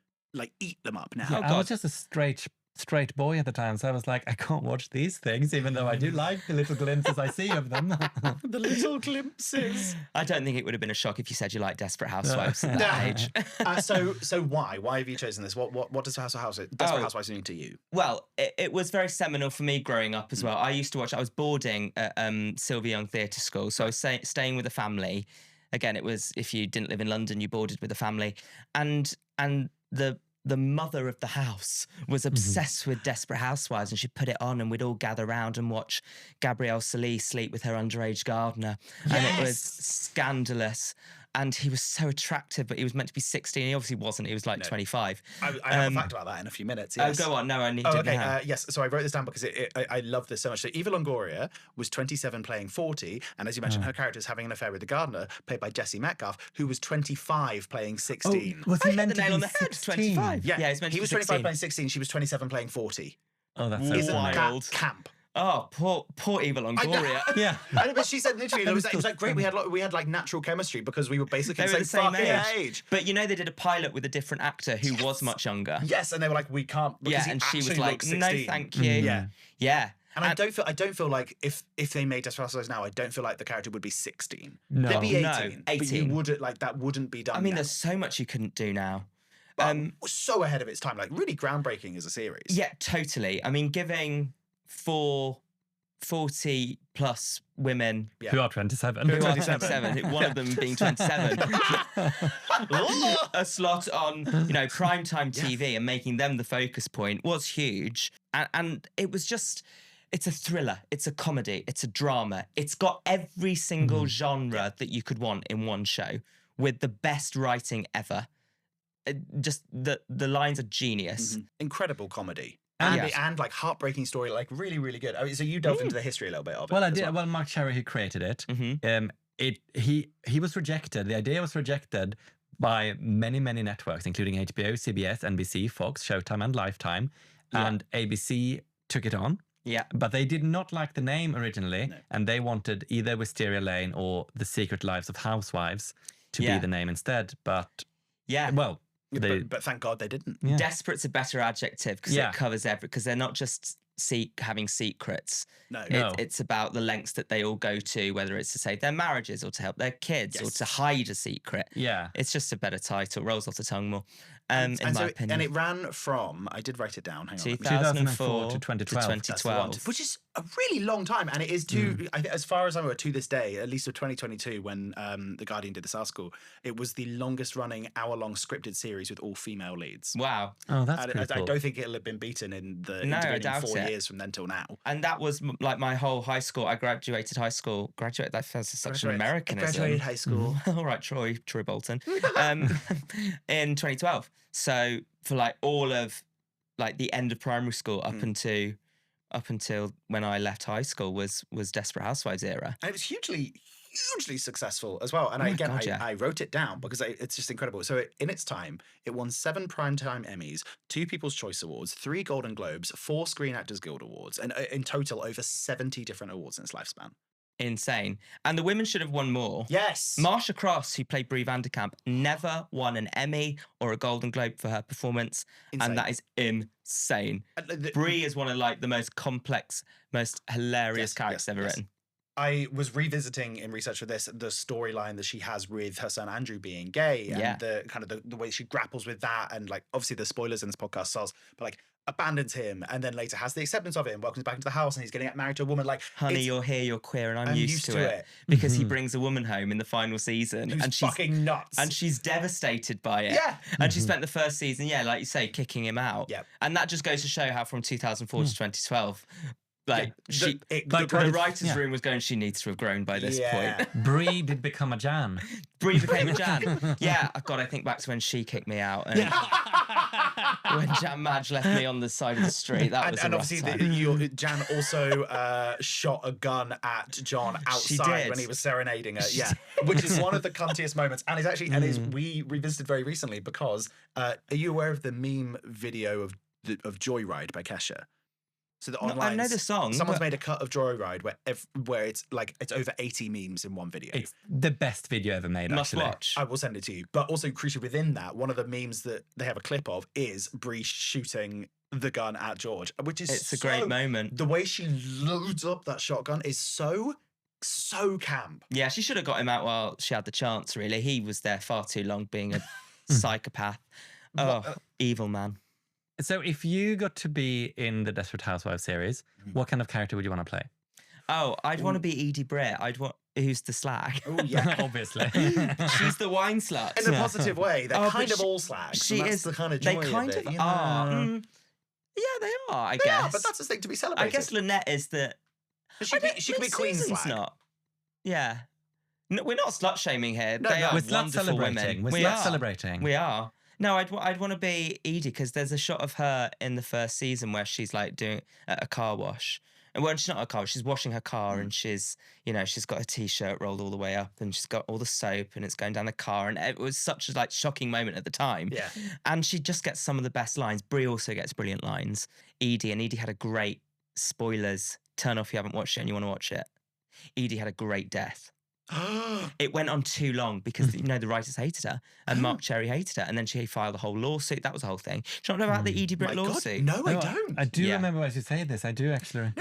eat them up now. Yeah, Oh, I God. was just a straight boy at the time, so I was like, I can't watch these things, even though I do like the little glimpses I see of them. The little glimpses. I don't think it would have been a shock if you said you like Desperate Housewives at that No. age. So why? Why have you chosen this? What does Desperate Housewives mean to you? Well, it was very seminal for me growing up as well. I used to watch. I was boarding at Sylvia Young Theatre School, so I was staying with a family. Again, it was if you didn't live in London, you boarded with a family, and the mother of the house was obsessed with Desperate Housewives, and she put it on, and we'd all gather around and watch Gabrielle Solis sleep with her underage gardener, and it was scandalous. And he was so attractive, but he was meant to be 16. He obviously wasn't. He was like 25. I have a fact about that in a few minutes. Yes. Oh, go on. No, I need Oh, it okay. now. Yes. So I wrote this down because I love this so much. So Eva Longoria was 27 playing 40. And as you mentioned, her character is having an affair with the gardener, played by Jesse Metcalfe, who was 25 playing 16. Was I he hit meant the to nail be on the head. 16? 25. Yeah, Yeah, he's meant to he be was 25 16. playing 16. She was 27 playing 40. Oh, that's so Isn't funny. wild. that camp? Oh, poor Eva Longoria. Yeah. I know, but she said literally, it was like great. We had like natural chemistry because we were basically They were the the same fucking age. But you know, they did a pilot with a different actor who was much younger. Yes, and they were like, we can't. Because Yeah, he and she was actually like, looks no, 16. thank you. Yeah. Yeah. And I don't feel like if they made Desperate Housewives now, I don't feel like the character would be 16. No. They'd be 18. No, But you 18. wouldn't that wouldn't be done. I mean, now. there's so much you couldn't do now. But so ahead of its time, like really groundbreaking as a series. Yeah, totally. I mean, giving 40 plus women Who are 27. who are 27. 27, one of them being 27, a slot on, primetime TV and making them the focus point was huge. And it was just, it's a thriller, it's a comedy, it's a drama. It's got every single genre that you could want in one show with the best writing ever. Just the lines are genius. Incredible comedy. And- And like heartbreaking story, like really, really good. I mean, so you delved into the history a little bit of it. Well, I as did. Well, Mark Cherry, who created it, Mhm. He was rejected. The idea was rejected by many networks, including HBO, CBS, NBC, Fox, Showtime, and Lifetime. Yeah. And ABC took it on. Yeah. But they did not like the name originally, and they wanted either Wisteria Lane or The Secret Lives of Housewives to Yeah. be the name instead. But Yeah. well, they, But thank God they didn't. yeah. Desperate's a better adjective because Yeah. it covers because they're not just having secrets. No. No. It's about the lengths that they all go to, whether it's to save their marriages or to help their kids or to hide a secret. Yeah. It's just a better title, rolls off the tongue more. in my opinion. And it ran from, I did write it down, hang on. 2004 to 2012. That's the one, 2012. which is a really long time. And it is as far as I'm aware, to this day, at least of 2022, when The Guardian did this article, it was the longest running hour-long scripted series with all female leads. Wow. Oh, that's And pretty cool. I don't think it'll have been beaten in the No, I intervening doubt 4 it. years from then till now. And that was like my whole high school. I graduated high school. That feels such an Americanism. Graduated high school. All right, Troy Bolton. In 2012. So for like all of like the end of primary school up until when I left high school was Desperate Housewives era. And it was hugely successful as well. And I wrote it down because it's just incredible. So in its time, it won 7 Primetime Emmys, 2 People's Choice Awards, 3 Golden Globes, 4 Screen Actors Guild Awards, and in total over 70 different awards in its lifespan. Insane. And the women should have won more. Yes. Marsha Cross, who played Brie Vanderkamp, never won an Emmy or a Golden Globe for her performance. Insane. And that is insane. Brie is one of like the most complex, most hilarious characters ever written. I was revisiting in research for this the storyline that she has with her son Andrew being gay and the kind of the way she grapples with that, and like obviously the spoilers in this podcast, but like abandons him and then later has the acceptance of it and welcomes back into the house and he's getting married to a woman. Like, honey, you're here, you're queer, and I'm used to it. Because he brings a woman home in the final season and she's fucking nuts. And she's devastated by it. Yeah. And she spent the first season, like you say, kicking him out. Yeah. And that just goes to show how from 2004 to 2012, like the writer's room was going, she needs to have grown by this point. Brie did become a Jan. Brie became a Jan. Yeah, God, I think back to when she kicked me out. And when Madge left me on the side of the street, that was and a rough obviously time. Jan also shot a gun at John outside when he was serenading her. Which is one of the cuntiest moments, and is actually we revisited very recently because are you aware of the meme video of Joyride by Kesha? So online, I know the song. Someone's made a cut of Joyride where it's like it's over 80 memes in one video. It's the best video ever made. Must actually. watch. I will send it to you. But also crucially within that, one of the memes that they have a clip of is Brie shooting the gun at George, which is a great moment. The way she loads up that shotgun is so camp. Yeah, she should have got him out while she had the chance. Really, he was there far too long, being a psychopath. Evil man. So if you got to be in the Desperate Housewives series, what kind of character would you want to play? Oh, I'd want to be Edie Britt. Who's the slag? Oh, yeah. Obviously. She's the wine slut. In a positive way. They're kind of all slags. She is the kind of joy They kind of are. Yeah, they are, I guess. Yeah, but that's the thing to be celebrated. I guess Lynette is the... She could be queen slag. Not. Yeah. No, we're not slut-shaming here. No, they are we're wonderful women. We're slut celebrating. We are. No, I'd want to be Edie because there's a shot of her in the first season where she's like doing a car wash. And when she's not a car wash, she's washing her car and she's got her t-shirt rolled all the way up and she's got all the soap and it's going down the car. And it was such a like shocking moment at the time. Yeah. And she just gets some of the best lines. Brie also gets brilliant lines. Edie had a great, spoilers, turn off if you haven't watched it and you want to watch it. Edie had a great death. It went on too long because the writers hated her and Mark Cherry hated her, and then she filed a whole lawsuit. That was the whole thing. Do you not know about the Edie Britt lawsuit? No, I don't. I do remember as you say this. I do actually.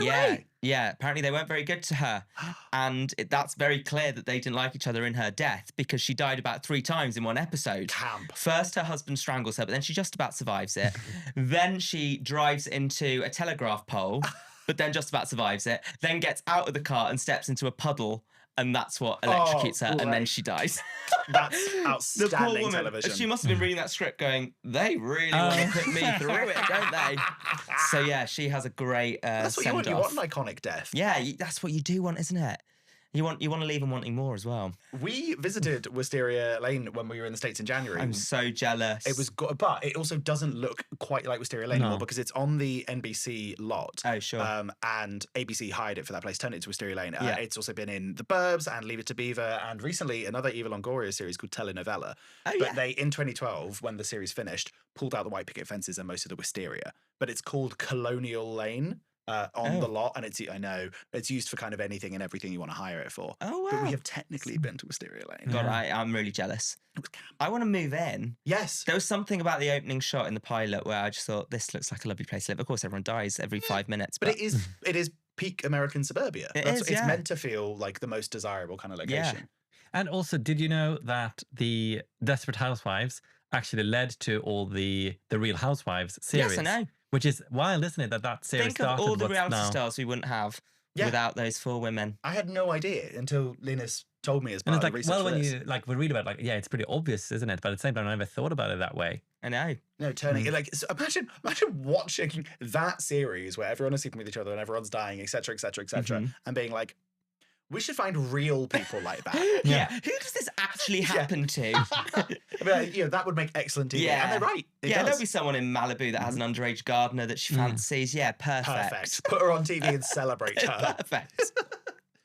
Yeah. Apparently they weren't very good to her, and that's very clear that they didn't like each other in her death because she died about 3 times in one episode. Camp. First, her husband strangles her, but then she just about survives it. Then she drives into a telegraph pole, but then just about survives it. Then gets out of the car and steps into a puddle. And that's what electrocutes her, and then she dies. That's outstanding the poor woman, television. She must have been reading that script going, they really want to put me through it, don't they? So yeah, she has a great That's what you want. You want an iconic death. Yeah, that's what you do want, isn't it? You want to leave them wanting more as well. We visited Wisteria Lane when we were in the States in January. I'm so jealous. It was, but it also doesn't look quite like Wisteria Lane anymore because it's on the NBC lot. Oh, sure. And ABC hired it for that place, turned it into Wisteria Lane. It's also been in The Burbs and Leave It to Beaver, and recently another Eva Longoria series called Telenovela. But they, in 2012, when the series finished, pulled out the white picket fences and most of the Wisteria. But it's called Colonial Lane. On the lot, and it's used for kind of anything and everything you want to hire it for. Oh wow! But we have technically been to Wisteria Lane. God, I'm really jealous. I want to move in. Yes. There was something about the opening shot in the pilot where I just thought this looks like a lovely place to live. Of course, everyone dies every 5 minutes, but it is peak American suburbia. It's meant to feel like the most desirable kind of location. And also, did you know that the Desperate Housewives actually led to all the Real Housewives series. Yes, I know. Which is wild, isn't it? That series Think of started. all the what's reality now. stars we wouldn't have Yeah. without those 4 women. I had no idea until Linus told me as And part it's of the like, research well, for when this. you like we read about it, like, yeah, it's pretty obvious, isn't it? But at the same time, I never thought about it that way. I know. No, turning like so imagine watching that series where everyone is sleeping with each other and everyone's dying, etc., etc., etc., and being like, we should find real people like that. Yeah. Who does this actually happen to? I mean, like, that would make excellent TV. Yeah. And they're right. It Yeah, does. there'll be someone in Malibu that has an underage gardener that she fancies. Yeah, perfect. Perfect. Put her on TV and celebrate her. Perfect.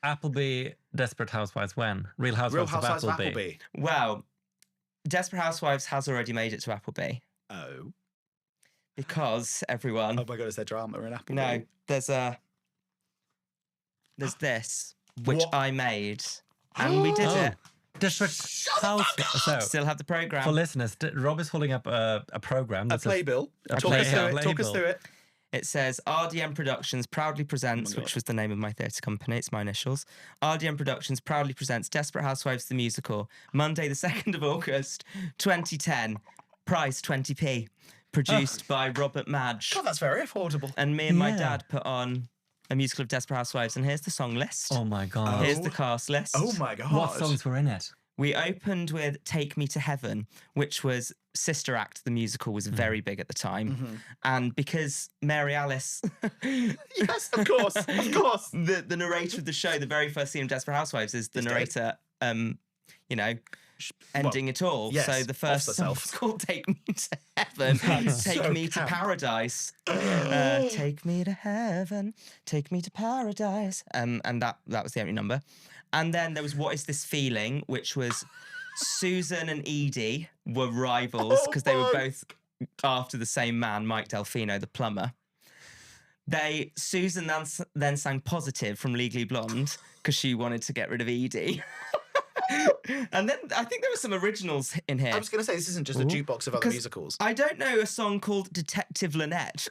Appleby, Desperate Housewives, when? Real Real Housewives, Housewives of of Appleby. Appleby. Well, Desperate Housewives has already made it to Appleby Oh. because everyone. Oh my god, is there drama in Appleby? No, there's this which What? I made, and we did it. Desperate Housewives. So, Still have the program. for listeners, Rob is holding up a program. A That's playbill. A Talk us through it. Talk us playbill. through it. It says RDM Productions proudly presents, Oh my which God. was the name of my theatre company, it's my initials. RDM Productions proudly presents Desperate Housewives the Musical, Monday the 2nd of August, 2010. Price 20p. Produced by Robert Madge. God, that's very affordable. And me and my Yeah. dad put on a musical of Desperate Housewives, and here's the song list. Oh my god. Here's the cast list. Oh my god. What songs were in it? We opened with Take Me to Heaven, which was Sister Act, the musical, was very big at the time. And because Mary Alice, Yes, of course. Of course. the narrator of the show, the very first scene of Desperate Housewives is the Is dead. narrator, ending it all. yes, So the first offs song herself. is called Take Me to Heaven, That's Take so Me to camp. Paradise. Take me to heaven, take me to paradise. And that was the opening number. And then there was What Is This Feeling, which was Susan and Edie were rivals because they were Oh, both after the same man, Mike Delfino, the plumber. Susan then sang Positive from Legally Blonde because she wanted to get rid of Edie. And then I think there were some originals in here. I was going to say, this isn't just a jukebox of other 'Cause musicals. I don't know a song called Detective Lynette.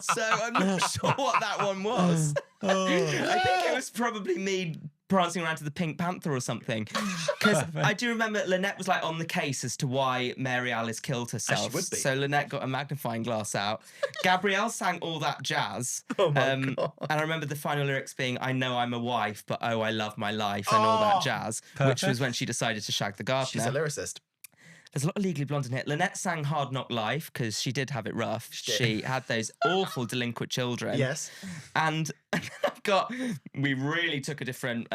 So I'm not sure what that one was. I think it was probably me prancing around to the Pink Panther or something. Because I do remember Lynette was like on the case as to why Mary Alice killed herself. would be. So Lynette got a magnifying glass out. Gabrielle sang All That Jazz. Oh my God. And I remember the final lyrics being, I know I'm a wife, but oh, I love my life and all that jazz, which was Perfect. when she decided to shag the gardener. She's a lyricist. There's a lot of Legally Blonde in here. Lynette sang Hard Knock Life because she did have it rough. did. She had those awful delinquent children. Yes. And we really took a different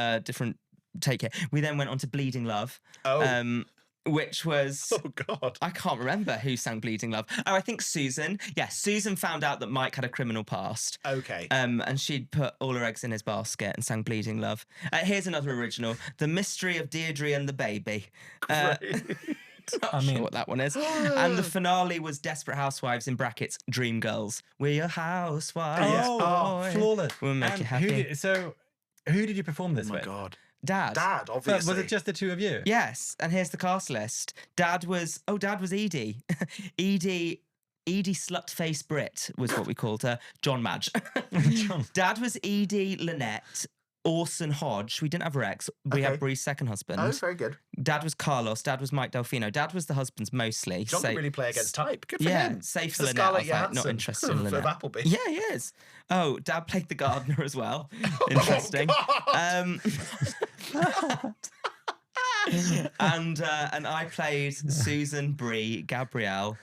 take here. We then went on to Bleeding Love. Oh. Which was, Oh, God. I can't remember who sang Bleeding Love. Oh, I think Susan. Yeah, Susan found out that Mike had a criminal past. Okay. And she'd put all her eggs in his basket and sang Bleeding Love. Here's another original, The Mystery of Deirdre and the Baby. Not sure what that one is. And the finale was Desperate Housewives in brackets, Dream Girls. We're your housewives. Oh, boy. flawless. We'll make And you happy. who did you perform this Oh, my with? God. Dad. Dad, But obviously. was it just the two of you? Yes, and here's the cast list. Dad was Edie. Edie Slutface Brit was what we called her. John Madge. Dad was Edie Lynette. Orson Hodge. We didn't have Rex. We Okay. had Bree's second husband. Oh, very good. Dad was Carlos. Dad was Mike Delfino. Dad was the husbands mostly. John can really play against type. Good for yeah, him. safe It's for the Lynette. I Scarlett was like, not Johansson interested in of Lynette. Appleby. Yeah, he is. Oh, Dad played the gardener as well. Interesting. God. And I played Susan, Bree, Gabrielle,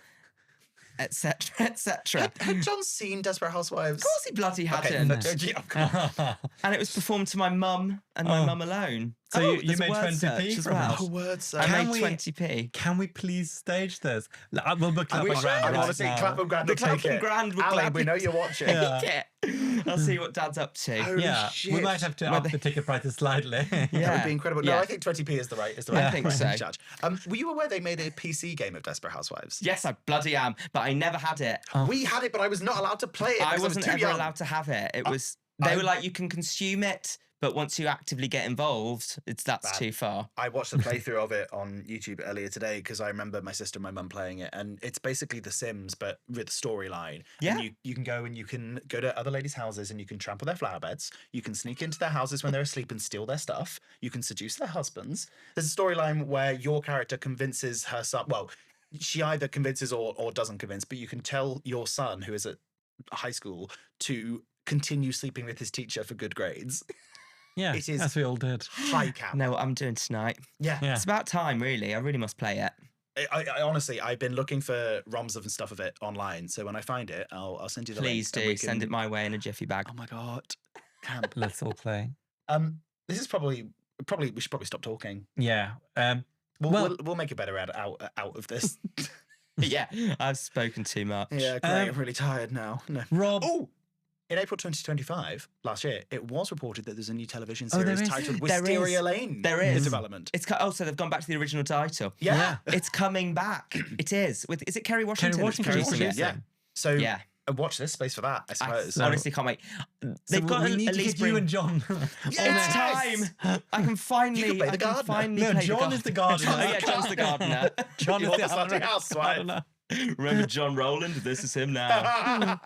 etc., etc. Had John seen Desperate Housewives? Of course he bloody Okay, hadn't. but, yeah, of course. And it was performed to my mum and my mum alone. So you there's a made word 20p search as from well. it? Oh, words. I Can made we- 20p. Can we please stage this? We'll book clap I and grand right want to see now. Clap and Grand. The will take Clap and it. Grand would Alan, gladly we know you're watching. Yeah. Take it. I'll see what Dad's up to. Holy Yeah, we shit. might have to up the ticket prices slightly. That would Yeah. be incredible. No, Yeah. I think 20p is the right. I think so. Judge. Were you aware they made a PC game of Desperate Housewives? Yes, I bloody am, but I never had it. We had it, but I was not allowed to play it. I because wasn't too ever young. allowed to have it. It was they were like, you can consume it, But once you actively get involved, that's Bad. too far. I watched a playthrough of it on YouTube earlier today because I remember my sister and my mum playing it, and it's basically The Sims but with storyline. Yeah. And you can go and you can go to other ladies' houses and you can trample their flower beds. You can sneak into their houses when they're asleep and steal their stuff. You can seduce their husbands. There's a storyline where your character convinces her son. Well, she either convinces or doesn't convince, but you can tell your son, who is at high school, to continue sleeping with his teacher for good grades. Yeah, It is as we all did. high cap. Know what I'm doing tonight? Yeah. Yeah. It's about time, really. I really must play it. I honestly, I've been looking for ROMs and stuff of it online. So when I find it, I'll send you the Please link. and we do. Send can- it my way in a jiffy bag. Oh my god, camp. Let's all play. This is probably we should probably stop talking. Yeah. We'll make it better out of this. Yeah, I've spoken too much. Yeah, great. I'm really tired now. No. Rob. Oh, in April 2025, last year, it was reported that there's a new television Oh, there series is? titled There Wisteria is. Lane. There in is. development. So they've gone back to the original title. Yeah. It's coming back. It is. Is it Kerry Washington? that's Washington producing producing it? Yeah. So Yeah. watch this space for that, I suppose. So- Honestly, can't wait. So They've got we to need at to least get you bring. and John. It's Yes! time. I can finally. You can play the I can gardener. finally No, play John is the gardener. Oh, yeah, John's the gardener. John You're is the slutty other housewife. gardener. Remember John Rowland? This is him now.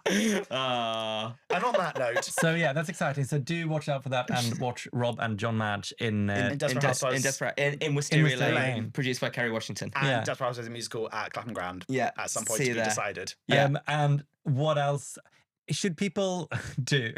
And on that note, So yeah, that's exciting. So do watch out for that and watch Rob and John Madge in in Desperate Housewives in Wisteria Wisteria Lane, Lane. produced by Kerry Washington. and Yeah. Desperate Housewives the musical at Clapham Grand. Yeah, At some point see to you be there. decided. Yeah. And what else should people do?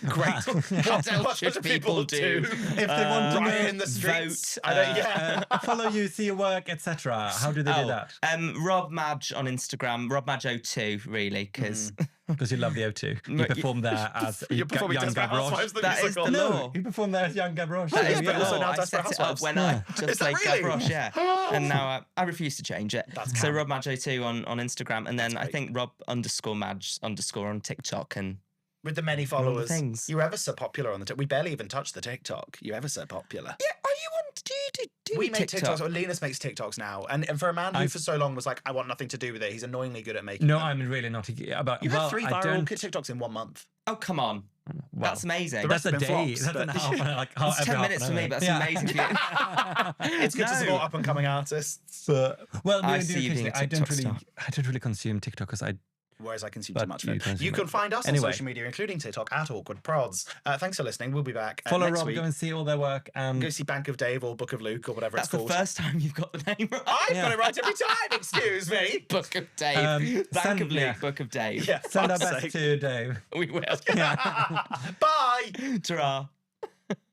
Great. What else should people do? If they want to Riot know- in the streets. vote, I don't, yeah. follow you, see your work, etc. How do they do that? Rob Madge on Instagram, Rob Madge02, really, because Because you love the O2. You You- perform there as You're performing young Desperate Gavroche. Housewives the That is musical. the No, law. you perform there as young Gavroche. that is yeah, the but also law. now I Desperate set it up Housewives. when Yeah. I just Is that played really? Gavroche, yeah. And now I refuse to change it. That's So camp. Rob Madge02 on Instagram, and then I great. think Rob_Madge_ on TikTok, and With the many all the followers. things. You're ever so popular on the We barely even touched the TikTok. You're ever so popular. Yeah, are you on? Do you do We make TikTok? TikToks. Or Linus makes TikToks now. And for a man who for so long was like, I want nothing to do with it, he's annoyingly good at making No, them. I'm really not. About You well, had 3 I viral don't. TikToks in 1 month. Oh, come on. Well, That's amazing. The that's rest a have been day. flops, That's an but- half, like half, It's every 10 half minutes an for me, hour. but that's amazing for you. It's good to support up and coming artists. Well, I really, see you being a I don't TikTok really, star. I don't really consume TikTok because I. Whereas I consume But too much you of it. consume You can it. find us Anyway. on social media, including TikTok at Awkward Prods. Thanks for listening. We'll be back Follow next Rob, week. go and see all their work, and Go see Bank of Dave or Book of Luke or whatever That's it's the called. first time you've got the name right. I've Yeah. got it right every time, excuse me. Book of Dave. Bank send- of Luke, yeah. Book of Dave. Yeah, send our fuck's best sake. to Dave. We will. Bye. Ta-ra.